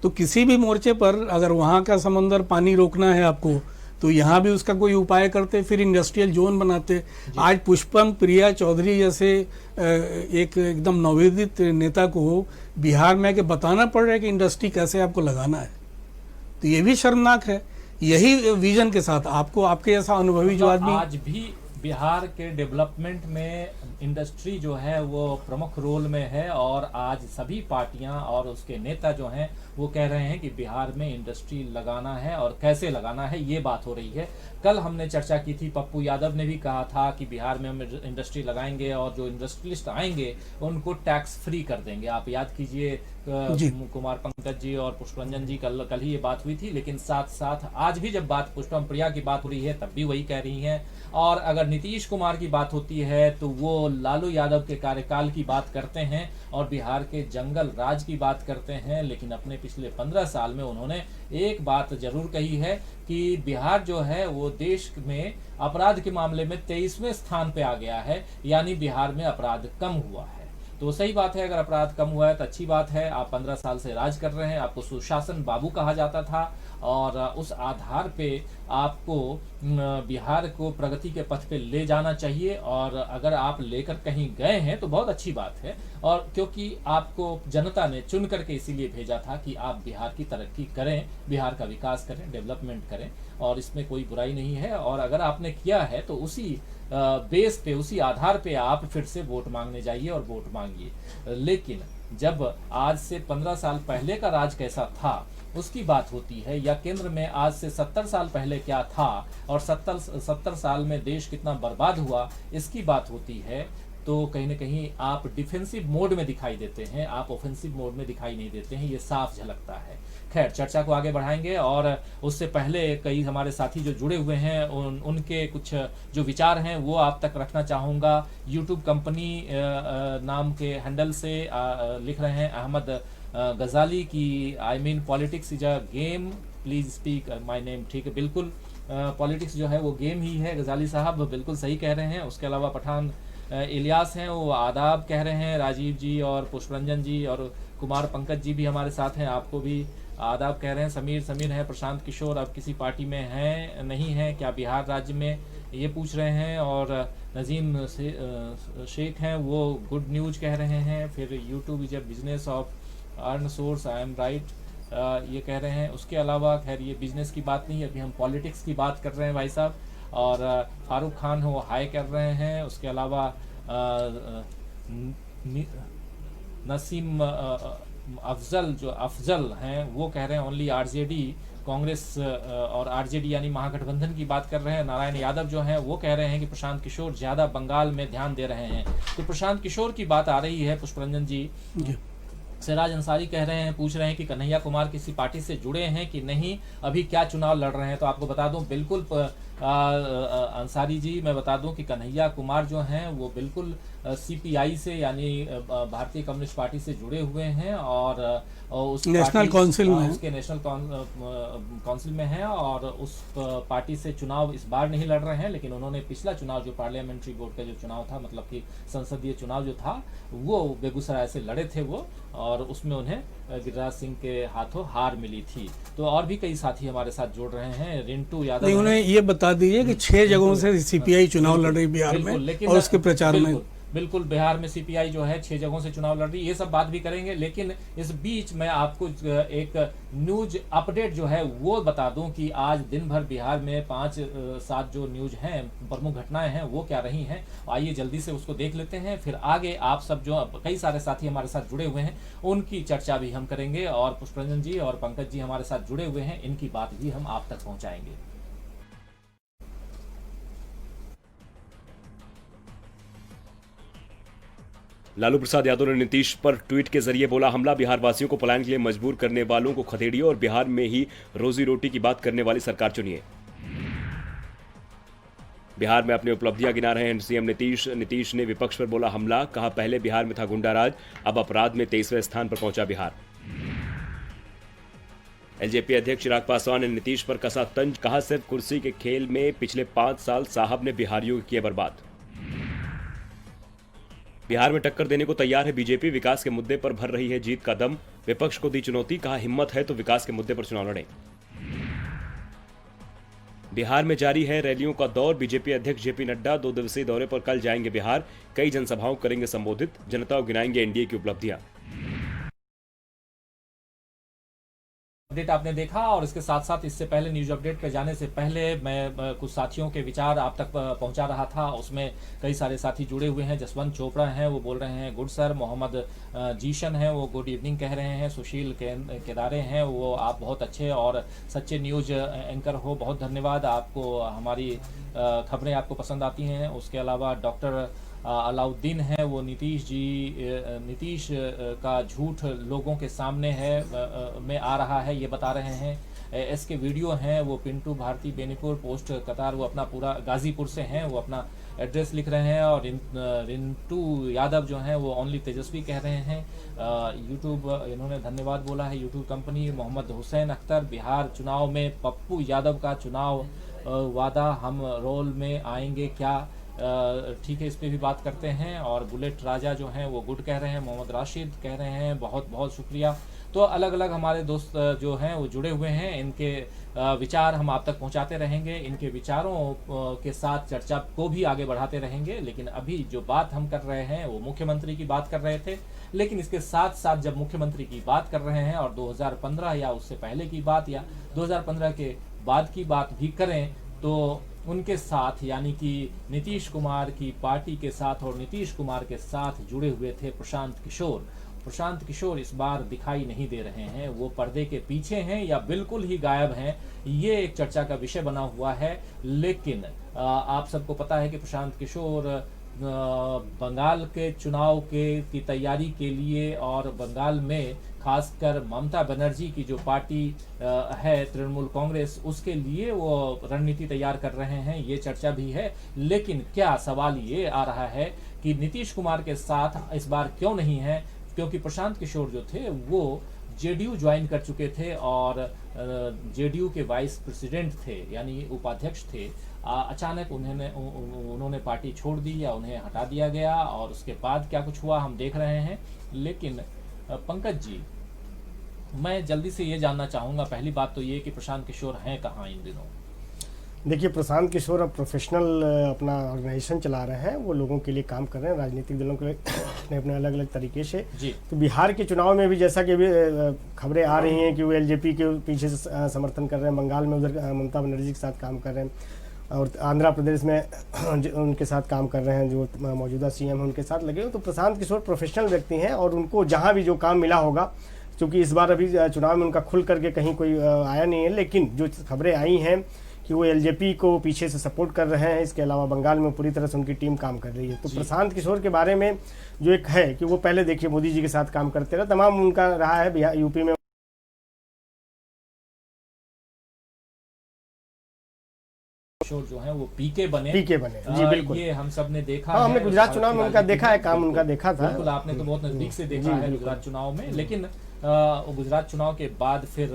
B: तो किसी भी मोर्चे पर अगर वहाँ का समंदर पानी रोकना है आपको, तो यहाँ भी उसका कोई उपाय करते, फिर इंडस्ट्रियल जोन बनाते। आज पुष्पम प्रिया चौधरी जैसे एक एकदम नवोदित नेता को बिहार में आके बताना पड़ रहा है कि इंडस्ट्री कैसे आपको लगाना है, तो ये भी शर्मनाक है। यही विजन के साथ आपको, आपके जैसा अनुभवी जो आदमी,
A: आज भी बिहार के डेवलपमेंट में इंडस्ट्री जो है वो प्रमुख रोल में है, और आज सभी पार्टियां और उसके नेता जो हैं वो कह रहे हैं कि बिहार में इंडस्ट्री लगाना है और कैसे लगाना है, ये बात हो रही है। कल हमने चर्चा की थी, पप्पू यादव ने भी कहा था कि बिहार में हम इंडस्ट्री लगाएंगे और जो इंडस्ट्रियलिस्ट आएंगे उनको टैक्स फ्री कर देंगे। आप याद कीजिए, कुमार पंकज जी और पुष्परंजन जी कल ही ये बात हुई थी। लेकिन साथ साथ आज भी जब बात पुष्पम प्रिया की बात हो रही है तब भी वही कह रही हैं। और अगर नीतीश कुमार की बात होती है तो वो लालू यादव के कार्यकाल की बात करते हैं और बिहार के जंगल राज की बात करते हैं। लेकिन अपने पिछले 15 साल में उन्होंने एक बात जरूर कही है कि बिहार जो है वो देश में अपराध के मामले में 23वें स्थान पे आ गया है, यानी बिहार में अपराध कम हुआ है। तो सही बात है, अगर अपराध कम हुआ है तो अच्छी बात है। आप 15 साल से राज कर रहे हैं, आपको सुशासन बाबू कहा जाता था, और उस आधार पे आपको बिहार को प्रगति के पथ पे ले जाना चाहिए। और अगर आप लेकर कहीं गए हैं तो बहुत अच्छी बात है, और क्योंकि आपको जनता ने चुन करके इसीलिए भेजा था कि आप बिहार की तरक्की करें, बिहार का विकास करें, डेवलपमेंट करें, और इसमें कोई बुराई नहीं है। और अगर आपने किया है तो उसी बेस पे, उसी आधार पे आप फिर से वोट मांगने जाइए और वोट मांगिए। लेकिन जब आज से 15 साल पहले का राज कैसा था उसकी बात होती है, या केंद्र में आज से 70 साल पहले क्या था और 70 साल में देश कितना बर्बाद हुआ इसकी बात होती है, तो कहीं ना कहीं आप डिफेंसिव मोड में दिखाई देते हैं, आप ऑफेंसिव मोड में दिखाई नहीं देते हैं, ये साफ झलकता है। खैर, चर्चा को आगे बढ़ाएंगे, और उससे पहले कई हमारे साथी जो जुड़े हुए हैं उनके कुछ जो विचार हैं वो आप तक रखना चाहूँगा। यूट्यूब कंपनी नाम के हैंडल से लिख रहे हैं अहमद गजाली की, I mean politics is a game, please speak my name. ठीक है, बिल्कुल, पॉलिटिक्स जो है वो गेम ही है, गजाली साहब बिल्कुल सही कह रहे हैं। उसके अलावा पठान इलियास हैं, वो आदाब कह रहे हैं। राजीव जी और पुष्परंजन जी और कुमार पंकज जी भी हमारे साथ हैं, आपको भी आदाब कह रहे हैं। समीर है। प्रशांत किशोर अब किसी पार्टी में हैं नहीं हैं क्या बिहार राज्य में, ये पूछ रहे हैं। और नजीम शेख हैं, वो गुड न्यूज कह रहे हैं। फिर YouTube is a business of earn source, I am right, ये कह रहे हैं। उसके अलावा खैर ये बिजनेस की बात नहीं, अभी हम पॉलिटिक्स की बात कर रहे हैं भाई साहब। और फारूक खान वो हाई कर रहे हैं। उसके अलावा नसीम अफजल हैं, वो कह रहे हैं ओनली आरजेडी, कांग्रेस और आरजेडी यानी महागठबंधन की बात कर रहे हैं। नारायण यादव जो हैं वो कह रहे हैं कि प्रशांत किशोर ज़्यादा बंगाल में ध्यान दे रहे हैं। तो प्रशांत किशोर की बात आ रही है पुष्परंजन जी। सिराज अंसारी कह रहे हैं, पूछ रहे हैं कि कन्हैया कुमार किसी पार्टी से जुड़े हैं कि नहीं, अभी क्या चुनाव लड़ रहे हैं। तो आपको बता दूं, बिल्कुल अंसारी जी, मैं बता दूं कि कन्हैया कुमार जो हैं वो बिल्कुल सीपीआई से यानी भारतीय कम्युनिस्ट पार्टी से जुड़े हुए हैं और उस
B: नेशनल काउंसिल में
A: उसके नेशनल काउंसिल में हैं और उस पार्टी से चुनाव इस बार नहीं लड़ रहे हैं, लेकिन उन्होंने पिछला चुनाव जो पार्लियामेंट्री बोर्ड का जो चुनाव था, मतलब कि संसदीय चुनाव जो था, वो बेगूसराय से लड़े थे वो, और उसमें उन्हें गिरिराज सिंह के हाथों हार मिली थी। तो और भी कई साथी हमारे साथ जुड़ रहे हैं। रिंटू यादव,
B: नहीं, उन्हें ये बता दीजिए कि 6 जगहों से सीपीआई चुनाव लड़ रही बिहार में, और उसके प्रचार में
A: बिल्कुल बिहार में सीपीआई जो है 6 जगहों से चुनाव लड़ रही है, ये सब बात भी करेंगे। लेकिन इस बीच मैं आपको एक न्यूज अपडेट जो है वो बता दूं कि आज दिन भर बिहार में 5-7 जो न्यूज हैं, प्रमुख घटनाएं हैं, वो क्या रही हैं, आइए जल्दी से उसको देख लेते हैं। फिर आगे आप सब जो कई सारे साथी हमारे साथ जुड़े हुए हैं उनकी चर्चा भी हम करेंगे, और पुष्परंजन जी और पंकज जी हमारे साथ जुड़े हुए हैं, इनकी बात भी हम आप तक पहुंचाएंगे।
D: लालू प्रसाद यादव ने नीतीश पर ट्वीट के जरिए बोला हमला, बिहार वासियों को पलायन के लिए मजबूर करने वालों को खदेड़िए और बिहार में ही रोजी रोटी की बात करने वाली सरकार चुनिए। बिहार में अपनी उपलब्धियां गिना रहे हैं सीएम नीतीश ने विपक्ष पर बोला हमला, कहा पहले बिहार में था गुंडाराज, अब अपराध में 23वें स्थान पर पहुंचा बिहार। एलजेपी अध्यक्ष चिराग पासवान ने नीतीश पर कसा तंज, कहा सिर्फ कुर्सी के खेल में पिछले 5 साल साहब ने बिहारियों को किए बर्बाद। बिहार में टक्कर देने को तैयार है बीजेपी, विकास के मुद्दे पर भर रही है जीत का दम, विपक्ष को दी चुनौती, कहा हिम्मत है तो विकास के मुद्दे पर चुनाव लड़ें। बिहार में जारी है रैलियों का दौर, बीजेपी अध्यक्ष जेपी नड्डा 2 दिवसीय दौरे पर कल जाएंगे बिहार, कई जनसभाओं करेंगे संबोधित, जनता को गिनाएंगे एनडीए की उपलब्धियां।
A: अपडेट आपने देखा, और इसके साथ साथ इससे पहले न्यूज अपडेट पे जाने से पहले मैं कुछ साथियों के विचार आप तक पहुंचा रहा था। उसमें कई सारे साथी जुड़े हुए हैं। जसवंत चोपड़ा हैं, वो बोल रहे हैं गुड सर। मोहम्मद जीशन हैं, वो गुड इवनिंग कह रहे हैं। सुशील केदारे हैं, वो आप बहुत अच्छे और सच्चे न्यूज एंकर हो, बहुत धन्यवाद आपको, हमारी खबरें आपको पसंद आती हैं। उसके अलावा डॉक्टर अलाउद्दीन है, वो नीतीश का झूठ लोगों के सामने है में आ रहा है, ये बता रहे हैं। इसके वीडियो हैं, वो पिंटू भारती बेनीपुर पोस्ट कतार, वो अपना पूरा गाजीपुर से हैं, वो अपना एड्रेस लिख रहे हैं। और रिंटू यादव जो हैं वो ओनली तेजस्वी कह रहे हैं। यूट्यूब इन्होंने धन्यवाद बोला है, यूट्यूब कंपनी। मोहम्मद हुसैन अख्तर, बिहार चुनाव में पप्पू यादव का चुनाव वादा, हम रोल में आएंगे क्या, ठीक है, इस पे भी बात करते हैं। और बुलेट राजा जो हैं वो गुड कह रहे हैं। मोहम्मद राशिद कह रहे हैं बहुत बहुत शुक्रिया। तो अलग अलग हमारे दोस्त जो हैं वो जुड़े हुए हैं, इनके विचार हम आप तक पहुंचाते रहेंगे, इनके विचारों के साथ चर्चा को भी आगे बढ़ाते रहेंगे। लेकिन अभी जो बात हम कर रहे हैं वो मुख्यमंत्री की बात कर रहे थे, लेकिन इसके साथ साथ जब मुख्यमंत्री की बात कर रहे हैं और 2015 या उससे पहले की बात या 2015 के बाद की बात भी करें, तो उनके साथ यानी कि नीतीश कुमार की पार्टी के साथ और नीतीश कुमार के साथ जुड़े हुए थे प्रशांत किशोर। प्रशांत किशोर इस बार दिखाई नहीं दे रहे हैं, वो पर्दे के पीछे हैं या बिल्कुल ही गायब हैं, ये एक चर्चा का विषय बना हुआ है। लेकिन आप सबको पता है कि प्रशांत किशोर बंगाल के चुनाव की तैयारी के लिए और बंगाल में खासकर ममता बनर्जी की जो पार्टी है तृणमूल कांग्रेस, उसके लिए वो रणनीति तैयार कर रहे हैं, ये चर्चा भी है। लेकिन क्या सवाल ये आ रहा है कि नीतीश कुमार के साथ इस बार क्यों नहीं है, क्योंकि प्रशांत किशोर जो थे वो जेडीयू ज्वाइन कर चुके थे और जेडीयू के वाइस प्रेसिडेंट थे यानी उपाध्यक्ष थे। अचानक उन्होंने पार्टी छोड़ दी या उन्हें हटा दिया गया, और उसके बाद क्या कुछ हुआ हम देख रहे हैं। लेकिन पंकज जी, मैं जल्दी से ये जानना चाहूँगा, पहली बात तो ये कि प्रशांत किशोर हैं कहाँ इन दिनों?
C: देखिए, प्रशांत किशोर अब प्रोफेशनल अपना ऑर्गेनाइजेशन चला रहे हैं, वो लोगों के लिए काम कर रहे हैं, राजनीतिक दलों के अपने अपने अलग अलग तरीके से जी। तो बिहार के चुनाव में भी जैसा कि खबरें आ रही हैं कि वो एलजेपी के पीछे से समर्थन कर रहे हैं, बंगाल में उधर ममता बनर्जी के साथ काम कर रहे हैं, और आंध्र प्रदेश में उनके साथ काम कर रहे हैं, जो मौजूदा सीएम हैं उनके साथ लगे हो। तो प्रशांत किशोर प्रोफेशनल व्यक्ति हैं और उनको जहाँ भी जो काम मिला होगा, क्योंकि इस बार अभी चुनाव में उनका खुल करके कहीं कोई आया नहीं है, लेकिन जो खबरें आई हैं कि वो एलजेपी को पीछे से सपोर्ट कर रहे हैं, इसके अलावा बंगाल में पूरी तरह से उनकी टीम काम कर रही है। तो प्रशांत किशोर के बारे में जो एक है कि वो पहले देखिए मोदी जी के साथ काम करते रहे, तमाम उनका रहा है बिहार यूपी में
A: किशोर जो है वो पीके बने।
C: पीके बने, जी बिल्कुल।
A: ये हम सब ने देखा
C: हाँ,
A: है।
C: हमने गुजरात
A: भारत
C: चुनाव
A: की
C: में उनका
A: राजनीति
C: देखा है,
A: में।
C: काम
A: बिल्कुल,
C: उनका देखा था।
A: बिल्कुल, आपने तो बहुत नजदीक से देखा
C: जी,
A: है
C: बिल्कुल।
A: गुजरात चुनाव में। लेकिन गुजरात चुनाव के बाद फिर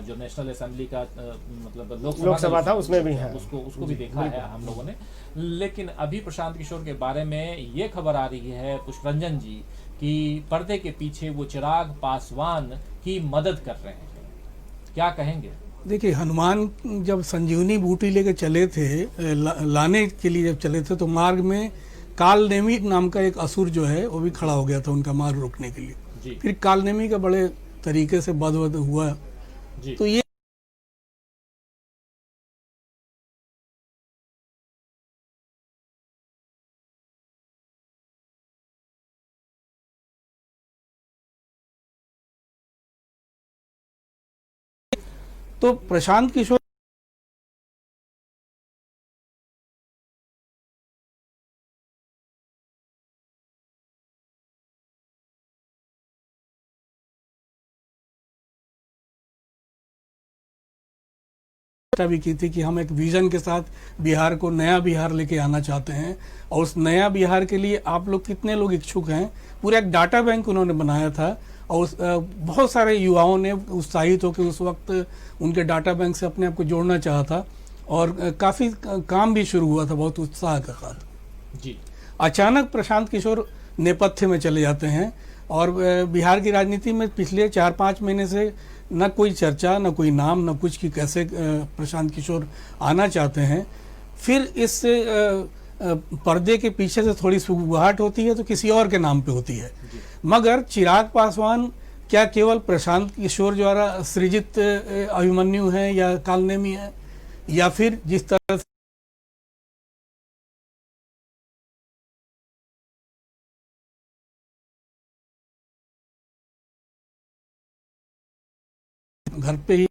A: जो नेशनल असेंबली का मतलब
C: लोकसभा था, उसमें भी है,
A: उसको भी देखा है हम लोगों ने। लेकिन अभी प्रशांत किशोर के बारे में ये खबर आ रही है पुष्परंजन जी कि पर्दे के पीछे वो चिराग पासवान की मदद कर रहे हैं। क्या कहेंगे?
B: देखिए, हनुमान जब संजीवनी बूटी लेके चले थे, लाने के लिए जब चले थे, तो मार्ग में कालनेमी नाम का एक असुर जो है वो भी खड़ा हो गया था उनका मार्ग रोकने के लिए।
A: जी
B: फिर कालनेमी का बड़े तरीके से बदवद हुआ।
A: जी।
B: तो ये तो प्रशांत किशोर भी की थी कि हम एक विजन के साथ बिहार को, नया बिहार लेके आना चाहते हैं, और उस नया बिहार के लिए आप लोग कितने लोग इच्छुक हैं, पूरा एक डाटा बैंक उन्होंने बनाया था। और बहुत सारे युवाओं ने उत्साहित होकर उस वक्त उनके डाटा बैंक से अपने आप को जोड़ना चाहा था, और काफ़ी काम भी शुरू हुआ था बहुत उत्साह के साथ।
A: जी।
B: अचानक प्रशांत किशोर नेपथ्य में चले जाते हैं, और बिहार की राजनीति में पिछले 4-5 महीने से न कोई चर्चा, न कोई नाम, न कुछ कि कैसे प्रशांत किशोर आना चाहते हैं। फिर इस पर्दे के पीछे से थोड़ी सुगबुगाहट होती है तो किसी और के नाम पे होती है। मगर चिराग पासवान क्या केवल प्रशांत किशोर द्वारा सृजित अभिमन्यु है या कालनेमी है, या फिर जिस तरह घर पे ही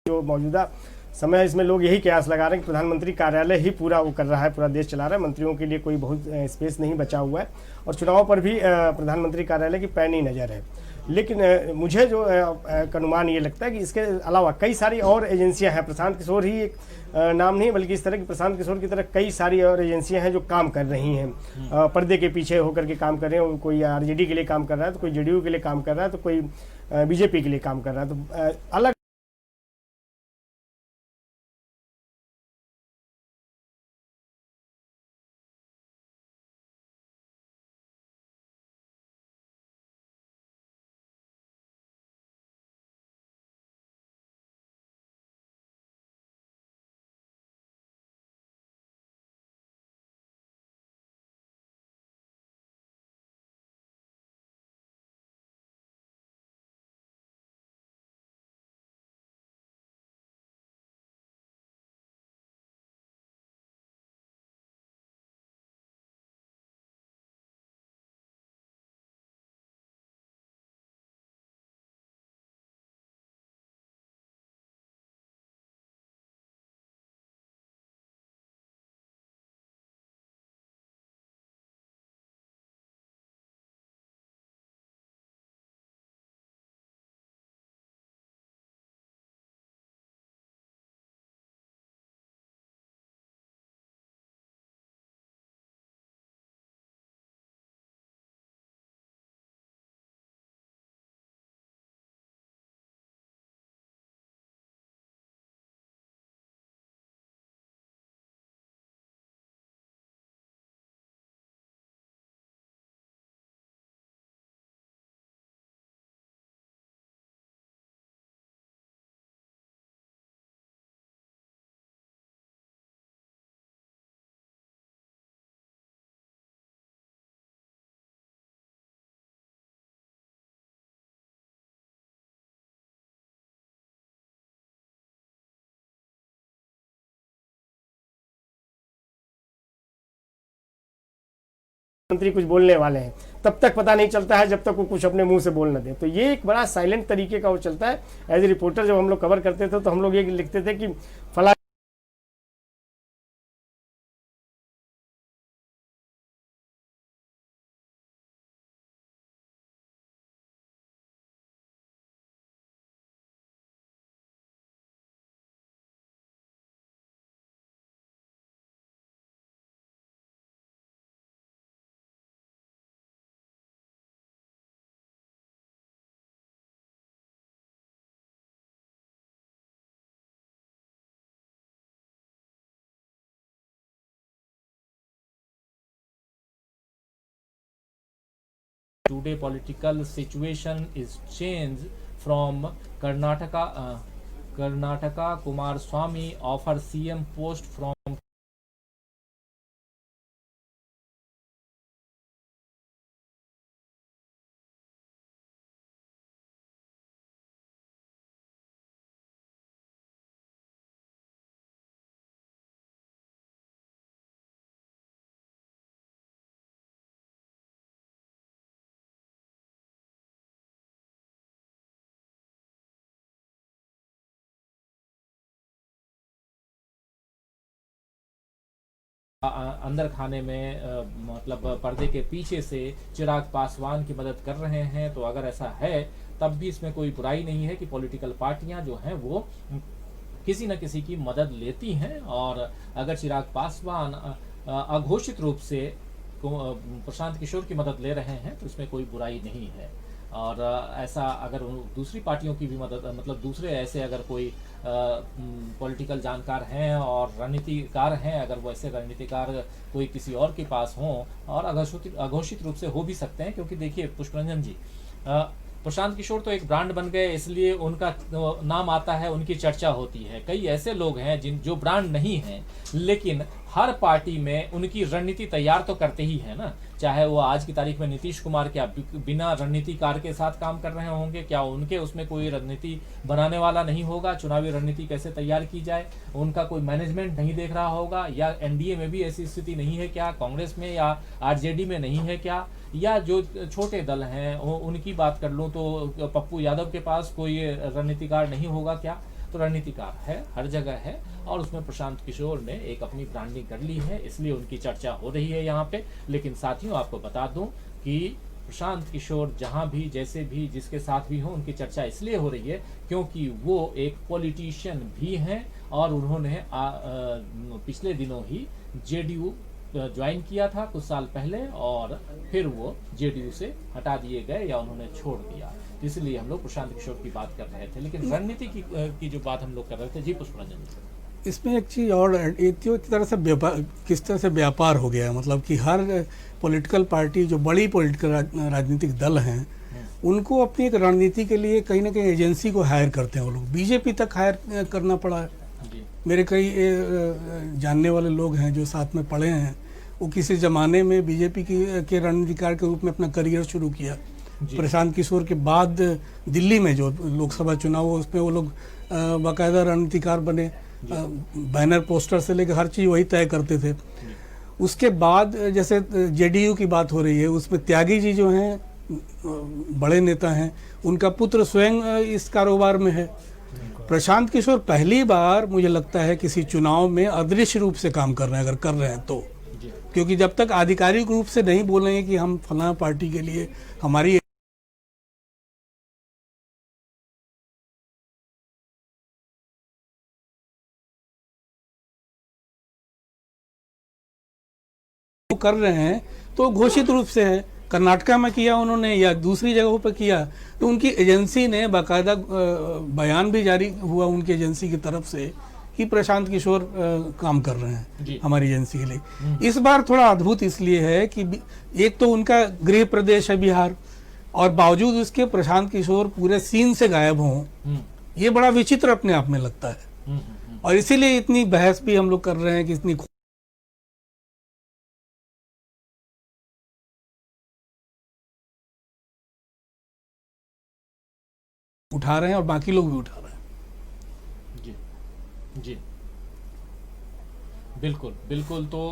C: जो मौजूदा समय इसमें लोग यही कयास लगा रहे हैं कि प्रधानमंत्री कार्यालय ही पूरा वो कर रहा है, पूरा देश चला रहा है, मंत्रियों के लिए कोई बहुत स्पेस नहीं बचा हुआ है, और चुनाव पर भी प्रधानमंत्री कार्यालय की पैनी नज़र है। लेकिन मुझे जो अनुमान ये लगता है कि इसके अलावा कई सारी और एजेंसियां हैं, प्रशांत किशोर ही एक नाम नहीं बल्कि इस तरह की, प्रशांत किशोर की तरह कई सारी और एजेंसियां हैं जो काम कर रही हैं, पर्दे के पीछे होकर के काम कर रहे हैं। कोई आरजेडी के लिए काम कर रहा है, तो कोई जेडीयू के लिए काम कर रहा है, तो कोई बीजेपी के लिए काम कर रहा है, तो अलग मंत्री कुछ बोलने वाले हैं, तब तक पता नहीं चलता है जब तक वो कुछ अपने मुंह से बोल न दे। तो ये एक बड़ा साइलेंट तरीके का वो चलता है। एज ए रिपोर्टर जब हम लोग कवर करते थे तो हम लोग ये लिखते थे कि फला
A: Today political situation is changed from Karnataka Kumar Swamy offers CM post from अंदर खाने में मतलब पर्दे के पीछे से चिराग पासवान की मदद कर रहे हैं। तो अगर ऐसा है तब भी इसमें कोई बुराई नहीं है कि पॉलिटिकल पार्टियां जो हैं वो किसी न किसी की मदद लेती हैं। और अगर चिराग पासवान अघोषित रूप से प्रशांत किशोर की मदद ले रहे हैं तो इसमें कोई बुराई नहीं है। और ऐसा अगर दूसरी पार्टियों की भी मदद, मतलब दूसरे ऐसे अगर कोई पॉलिटिकल जानकार हैं और रणनीतिकार हैं, अगर वो ऐसे रणनीतिकार कोई किसी और के पास हों और अघोषित रूप से हो भी सकते हैं, क्योंकि देखिए पुष्परंजन जी, प्रशांत किशोर तो एक ब्रांड बन गए, इसलिए उनका नाम आता है, उनकी चर्चा होती है। कई ऐसे लोग हैं जो ब्रांड नहीं हैं, लेकिन हर पार्टी में उनकी रणनीति तैयार तो करते ही है ना। चाहे वो आज की तारीख में नीतीश कुमार क्या बिना रणनीतिकार के साथ काम कर रहे होंगे, क्या उनके उसमें कोई रणनीति बनाने वाला नहीं होगा, चुनावी रणनीति कैसे तैयार की जाए, उनका कोई मैनेजमेंट नहीं देख रहा होगा, या एनडीए में भी ऐसी स्थिति नहीं है क्या, कांग्रेस में या आरजेडी में नहीं है क्या, या जो छोटे दल हैं उनकी बात कर लूँ तो पप्पू यादव के पास कोई रणनीतिकार नहीं होगा क्या। तो रणनीतिकार है, हर जगह है, और उसमें प्रशांत किशोर ने एक अपनी ब्रांडिंग कर ली है, इसलिए उनकी चर्चा हो रही है यहाँ पे। लेकिन साथियों आपको बता दूं कि प्रशांत किशोर जहाँ भी, जैसे भी, जिसके साथ भी हो, उनकी चर्चा इसलिए हो रही है क्योंकि वो एक पॉलिटिशियन भी हैं और उन्होंने पिछले दिनों ही जेडीयू ज्वाइन किया था कुछ साल पहले, और फिर वो जेडीयू से हटा दिए गए या उन्होंने छोड़ दिया। इसलिए हम लोग प्रशांत किशोर की बात कर रहे थे, लेकिन रणनीति की जो बात हम लोग कर रहे थे। जी पुष्परंजन जी,
B: इसमें एक चीज़ और, एक तरह से किस तरह से व्यापार हो गया है, मतलब कि हर पॉलिटिकल पार्टी, जो बड़ी पॉलिटिकल राजनीतिक दल हैं, उनको अपनी एक रणनीति के लिए कहीं ना कहीं एजेंसी को हायर करते हैं। वो लोग बीजेपी तक हायर करना पड़ा है। मेरे कई जानने वाले लोग हैं जो साथ में पढ़े हैं, वो किसी ज़माने में बीजेपी के रणनीतिकार के रूप में अपना करियर शुरू किया। प्रशांत किशोर के बाद दिल्ली में जो लोकसभा चुनाव हुआ उसमें वो लोग बाकायदा रणनीतिकार बने, बैनर पोस्टर से लेकर हर चीज़ वही तय करते थे। उसके बाद जैसे जेडीयू की बात हो रही है, उसमें त्यागी जी जो हैं बड़े नेता हैं, उनका पुत्र स्वयं इस कारोबार में है। प्रशांत किशोर पहली बार मुझे लगता है किसी चुनाव में अदृश्य रूप से काम कर रहे हैं, अगर कर रहे हैं तो, क्योंकि जब तक आधिकारिक रूप से नहीं बोलेंगे कि हम फलां पार्टी के लिए हमारी कर रहे हैं, तो घोषित रूप से है। कर्नाटका में किया उन्होंने या दूसरी जगहों पर किया, तो उनकी एजेंसी ने बाकायदा बयान भी जारी हुआ उनकी एजेंसी की तरफ से कि प्रशांत किशोर काम कर रहे हैं हमारी एजेंसी के लिए। इस बार थोड़ा अद्भुत इसलिए है कि एक तो उनका गृह प्रदेश है बिहार, और बावजूद उसके प्रशांत किशोर पूरे सीन से गायब हों, ये बड़ा विचित्र अपने आप में लगता है। और इसीलिए इतनी बहस भी हम लोग कर रहे हैं कि इतनी उठा रहे हैं और बाकी लोग भी उठा रहे हैं।
A: जी जी बिल्कुल बिल्कुल। तो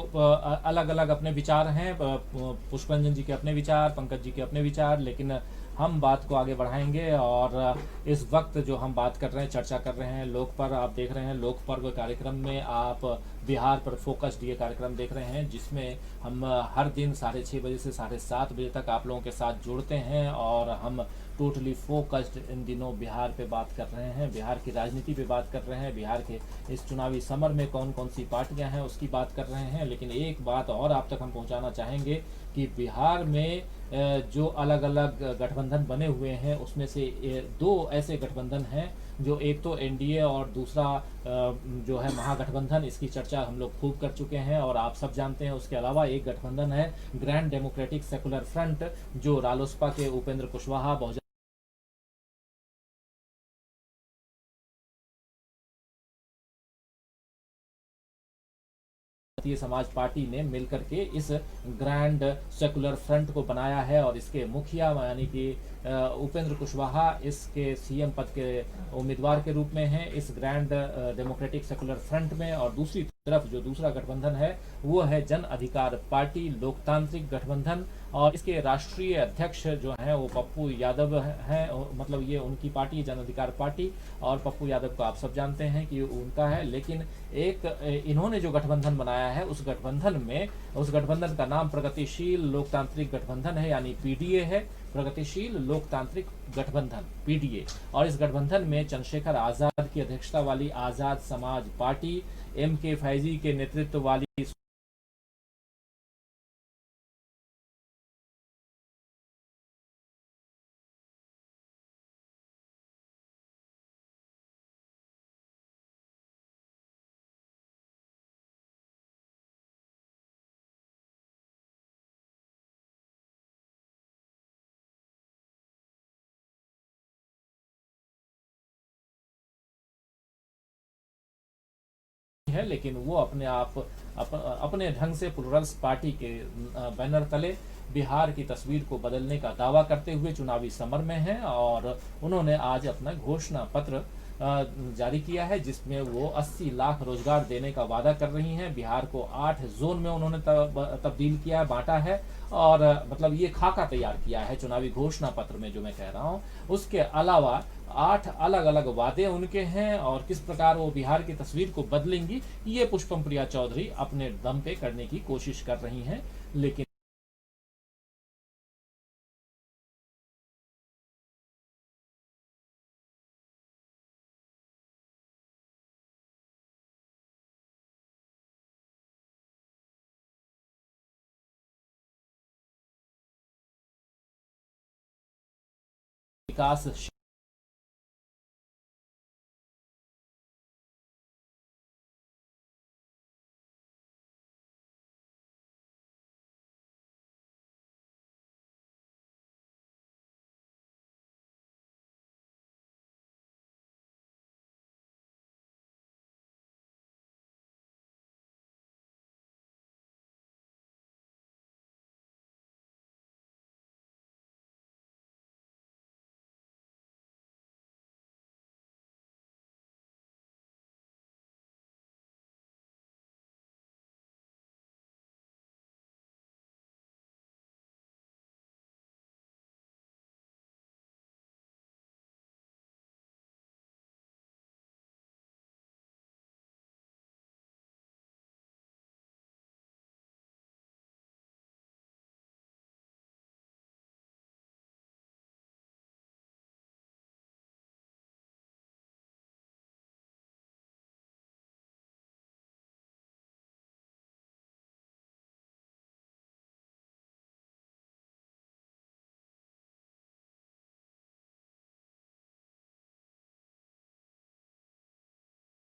A: अलग अलग अपने विचार हैं, पुष्परंजन जी के अपने विचार, पंकज जी के अपने विचार, लेकिन हम बात को आगे बढ़ाएंगे। और इस वक्त जो हम बात कर रहे हैं, चर्चा कर रहे हैं लोक पर्व, आप देख रहे हैं लोक पर्व कार्यक्रम में आप बिहार पर फोकस्ड ये कार्यक्रम देख रहे हैं, जिसमें हम हर दिन 6:30 बजे से 7:30 बजे तक आप लोगों के साथ जुड़ते हैं और हम टोटली फोकस्ड इन दिनों बिहार पे बात कर रहे हैं, बिहार की राजनीति पे बात कर रहे हैं, बिहार के इस चुनावी समर में कौन कौन सी पार्टियां हैं उसकी बात कर रहे हैं। लेकिन एक बात और आप तक हम पहुंचाना चाहेंगे कि बिहार में जो अलग अलग गठबंधन बने हुए हैं उसमें से 2 ऐसे गठबंधन हैं, जो एक तो एनडीए और दूसरा जो है महागठबंधन, इसकी चर्चा हम लोग खूब कर चुके हैं और आप सब जानते हैं। उसके अलावा एक गठबंधन है ग्रैंड डेमोक्रेटिक सेकुलर फ्रंट, जो रालोसपा के उपेंद्र कुशवाहा, बहुजन भारतीय समाज पार्टी ने मिलकर के इस ग्रैंड सेकुलर फ्रंट को बनाया है और इसके मुखिया यानी कि उपेंद्र कुशवाहा इसके सीएम पद के उम्मीदवार के रूप में हैं इस ग्रैंड डेमोक्रेटिक सेकुलर फ्रंट में। और दूसरी तरफ जो दूसरा गठबंधन है वो है जन अधिकार पार्टी लोकतांत्रिक गठबंधन, और इसके राष्ट्रीय अध्यक्ष जो हैं वो पप्पू यादव हैं, मतलब ये उनकी पार्टी जन अधिकार पार्टी, और पप्पू यादव को आप सब जानते हैं कि उनका है। लेकिन एक इन्होंने जो गठबंधन बनाया है उस गठबंधन का नाम प्रगतिशील लोकतांत्रिक गठबंधन है, यानी पीडीए है, प्रगतिशील लोकतांत्रिक गठबंधन पीडीए। और इस गठबंधन में चंद्रशेखर आजाद की अध्यक्षता वाली आजाद समाज पार्टी, एम.के. फैजी के नेतृत्व वाली है, लेकिन वो अपने ढंग से प्लुरल्स पार्टी के बैनर तले बिहार की तस्वीर को बदलने का दावा करते हुए चुनावी समर में हैं। और उन्होंने आज अपना घोषणा पत्र जारी किया है, जिसमें वो 80 लाख रोजगार देने का वादा कर रही हैं। बिहार को 8 जोन में उन्होंने तब्दील किया है, बांटा है, और मतलब ये खाका तैयार किया है चुनावी घोषणा पत्र में, जो मैं कह रहा हूँ। उसके अलावा 8 अलग अलग वादे उनके हैं, और किस प्रकार वो बिहार की तस्वीर को बदलेंगी ये पुष्पम प्रिया चौधरी अपने दम पे करने की कोशिश कर रही हैं। लेकिन विकास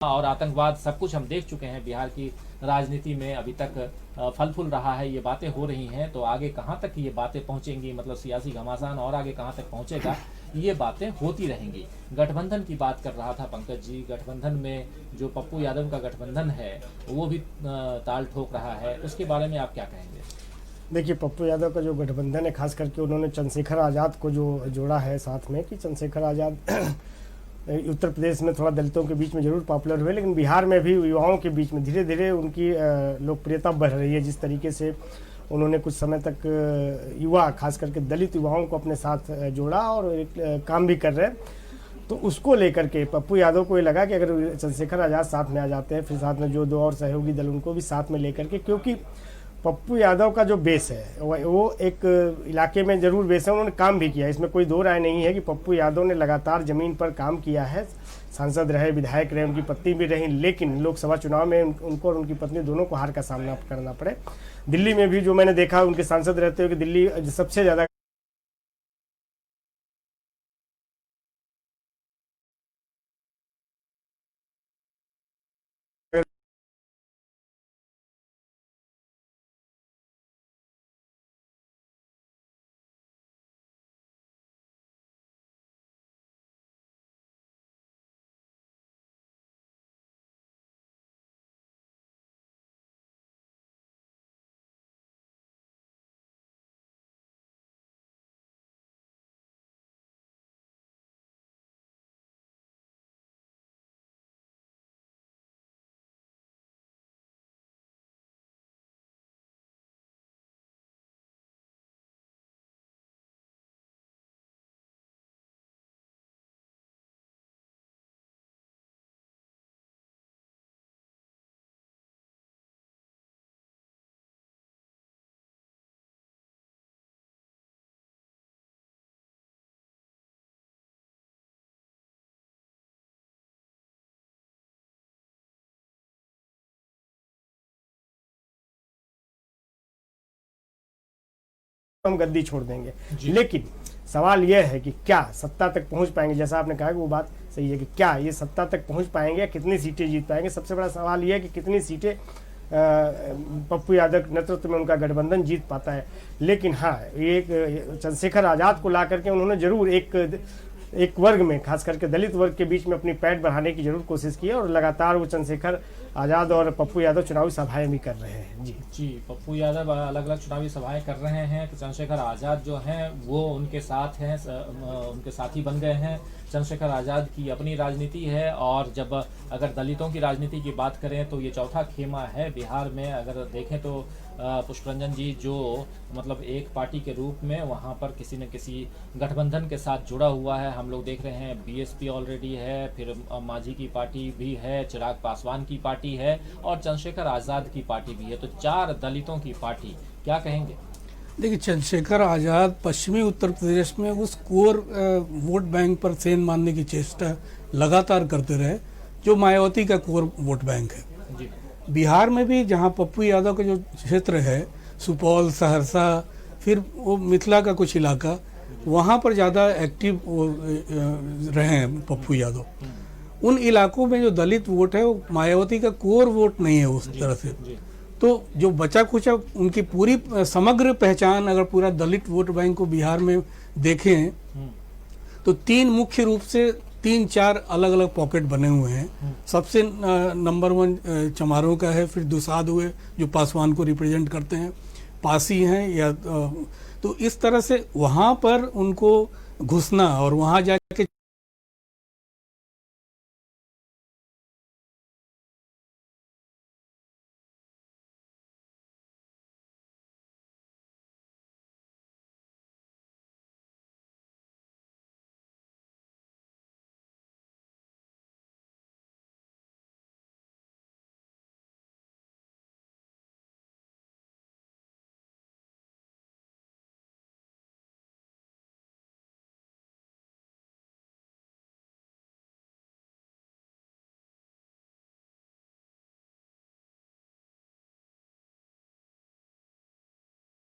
A: और आतंकवाद सब कुछ हम देख चुके हैं बिहार की राजनीति में। अभी तक फल फूल रहा है, ये बातें हो रही हैं, तो आगे कहाँ तक ये बातें पहुंचेंगी, मतलब सियासी घमासान और आगे कहाँ तक पहुंचेगा, ये बातें होती रहेंगी। गठबंधन की बात कर रहा था पंकज जी, गठबंधन में जो पप्पू यादव का गठबंधन है वो भी ताल ठोक रहा है, उसके बारे में आप क्या कहेंगे?
C: देखिए, पप्पू यादव का जो गठबंधन है, खास करके उन्होंने चंद्रशेखर आज़ाद को जो जोड़ा है साथ में, कि चंद्रशेखर आज़ाद उत्तर प्रदेश में थोड़ा दलितों के बीच में जरूर पॉपुलर हुए, लेकिन बिहार में भी युवाओं के बीच में धीरे धीरे उनकी लोकप्रियता बढ़ रही है। जिस तरीके से उन्होंने कुछ समय तक युवा, खास करके दलित युवाओं को अपने साथ जोड़ा और एक काम भी कर रहे हैं, तो उसको लेकर के पप्पू यादव को ये लगा कि अगर चंद्रशेखर आज़ाद साथ में आ जाते हैं, फिर साथ में जो 2 और सहयोगी दल उनको भी साथ में लेकर के, क्योंकि पप्पू यादव का जो बेस है वो एक इलाके में जरूर बेस है, उन्होंने काम भी किया, इसमें कोई दो राय नहीं है कि पप्पू यादव ने लगातार ज़मीन पर काम किया है, सांसद रहे, विधायक रहे, उनकी पत्नी भी रही, लेकिन लोकसभा चुनाव में उनको और उनकी पत्नी दोनों को हार का सामना करना पड़े। दिल्ली में भी जो मैंने देखा उनके सांसद रहते हुए कि दिल्ली सबसे ज़्यादा हम गद्दी छोड़ देंगे, लेकिन सवाल यह है कि क्या सत्ता तक पहुंच पाएंगे। जैसा आपने कहा कि वो बात सही है कि क्या ये सत्ता तक पहुंच पाएंगे, कितनी सीटें जीत पाएंगे। सबसे बड़ा सवाल यह है कि कितनी सीटें पप्पू यादव के नेतृत्व में उनका गठबंधन जीत पाता है। लेकिन हाँ, एक चंद्रशेखर आज़ाद को ला करके उन्होंने जरूर एक वर्ग में, खास करके दलित वर्ग के बीच में अपनी पैठ बढ़ाने की जरूर कोशिश की है, और लगातार वो चंद्रशेखर आज़ाद और पप्पू यादव चुनावी सभाएं भी कर रहे हैं।
A: जी, पप्पू यादव अलग अलग चुनावी सभाएं कर रहे हैं। चंद्रशेखर आज़ाद जो हैं वो उनके साथ हैं, उनके साथी बन गए हैं। चंद्रशेखर आज़ाद की अपनी राजनीति है, और जब अगर दलितों की राजनीति की बात करें तो ये चौथा खेमा है बिहार में। अगर देखें तो पुष्परंजन जी जो मतलब एक पार्टी के रूप में वहाँ पर किसी न किसी गठबंधन के साथ जुड़ा हुआ है। हम लोग देख रहे हैं बीएसपी ऑलरेडी है, फिर मांझी की पार्टी भी है, चिराग पासवान की पार्टी है, और चंद्रशेखर आज़ाद की पार्टी भी है। तो 4 दलितों की पार्टी, क्या कहेंगे?
B: देखिए, चंद्रशेखर आज़ाद पश्चिमी उत्तर प्रदेश में उस कोर वोट बैंक पर सेंध मारने की चेष्टा लगातार करते रहे जो मायावती का कोर वोट बैंक है।
A: जी।
B: बिहार में भी जहां पप्पू यादव का जो क्षेत्र है, सुपौल, सहरसा, फिर वो मिथिला का कुछ इलाका, वहां पर ज़्यादा एक्टिव रहे हैं पप्पू यादव। उन इलाकों में जो दलित वोट है वो मायावती का कोर वोट नहीं है उस तरह से। तो जो बचा खुचा उनकी पूरी समग्र पहचान, अगर पूरा दलित वोट बैंक को बिहार में देखें तो 3 मुख्य रूप से 3-4 अलग अलग पॉकेट बने हुए हैं। सबसे नंबर 1 चमारों का है, फिर दुसाद हुए जो पासवान को रिप्रेजेंट करते हैं, पासी हैं, या तो इस तरह से वहाँ पर उनको घुसना और वहाँ जाके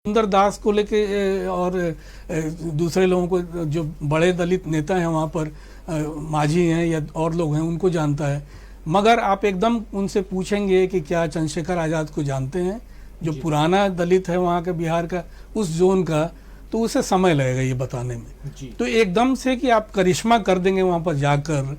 B: सुंदर दास को लेके और दूसरे लोगों को, जो बड़े दलित नेता हैं वहाँ पर, मांझी हैं या और लोग हैं, उनको जानता है। मगर आप एकदम उनसे पूछेंगे कि क्या चंद्रशेखर आज़ाद को जानते हैं, जो पुराना दलित है वहाँ के बिहार का, उस जोन का, तो उसे समय लगेगा ये बताने में। तो एकदम से कि आप करिश्मा कर देंगे वहाँ पर जाकर,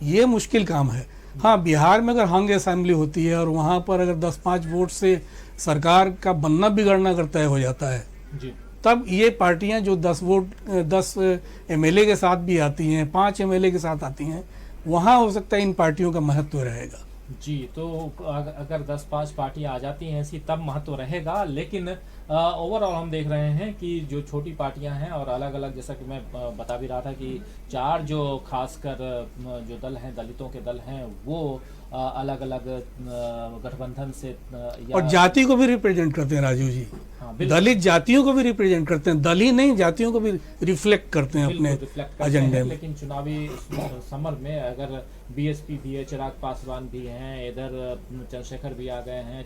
B: ये मुश्किल काम है। हाँ, बिहार में अगर हंग असेंबली होती है और वहाँ पर अगर 10-5 वोट से सरकार का बनना बिगड़ना अगर तय हो जाता है जी, तब ये पार्टियां जो 10 एमएलए के साथ भी आती हैं, 5 एमएलए के साथ आती हैं, वहाँ हो सकता है इन पार्टियों का महत्व रहेगा।
A: जी, तो अगर 10-5 पार्टियां आ जाती हैं ऐसी तब महत्व रहेगा, लेकिन ओवरऑल हम देख रहे हैं कि जो छोटी पार्टियां हैं और अलग अलग, जैसा कि मैं बता भी रहा था कि 4 जो खासकर जो दल हैं, दलितों के दल हैं, वो अलग अलग गठबंधन से
B: और जाति को भी रिप्रेजेंट करते हैं राजू जी।
A: हाँ, बिल्कुल।
B: दलित जातियों को भी रिप्रेजेंट करते हैं, दल ही नहीं जातियों को भी रिफ्लेक्ट करते हैं अपने
A: रिफ्लेक्ट करते
B: एजेंडे
A: हैं,
B: में।
A: लेकिन चुनावी समर में अगर बीएसपी भी है, चिराग पासवान भी हैं, इधर चंद्रशेखर भी आ गए हैं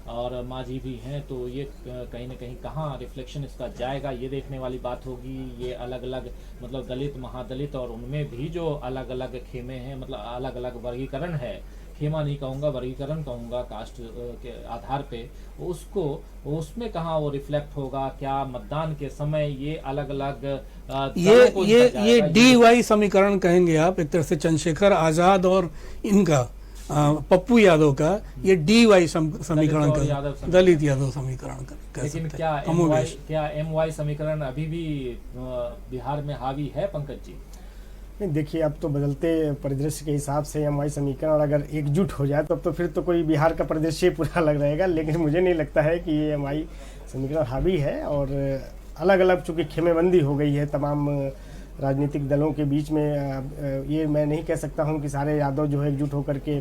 A: और मांझी भी हैं, तो ये कहीं ना कहीं कहाँ रिफ्लेक्शन इसका जाएगा, ये देखने वाली बात होगी। ये अलग अलग मतलब दलित, महादलित और उनमें भी जो अलग अलग खेमे हैं, मतलब अलग अलग वर्गीकरण है, खेमा नहीं कहूँगा, वर्गीकरण कहूँगा कास्ट के आधार पे, उसको उसमें कहाँ वो रिफ्लेक्ट होगा, क्या मतदान के समय ये अलग अलग
B: ये DY समीकरण कहेंगे आप, एक तरह से चंद्रशेखर आजाद और इनका पप्पू यादव का ये DY समीकरण का, दलित यादव समीकरण का।
A: लेकिन क्या MY समीकरण अभी भी बिहार में हावी है पंकज जी?
C: नहीं, देखिए अब तो बदलते परिदृश्य के हिसाब से MY समीकरण अगर एकजुट हो जाए तब तो फिर तो कोई बिहार का परिदृश्य पूरा अलग रहेगा, लेकिन मुझे नहीं लगता है कि ये MY समीकरण हावी है। और अलग अलग चूँकि खेमेबंदी हो गई है तमाम राजनीतिक दलों के बीच में, ये मैं नहीं कह सकता हूँ कि सारे यादव जो है एकजुट होकर के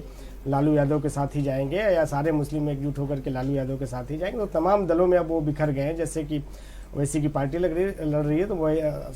C: लालू यादव के साथ ही जाएंगे या सारे मुस्लिम एकजुट होकर के लालू यादव के साथ ही जाएंगे। तो तमाम दलों में अब वो बिखर गए हैं, जैसे कि वैसी की पार्टी लड़ रही है, तो वह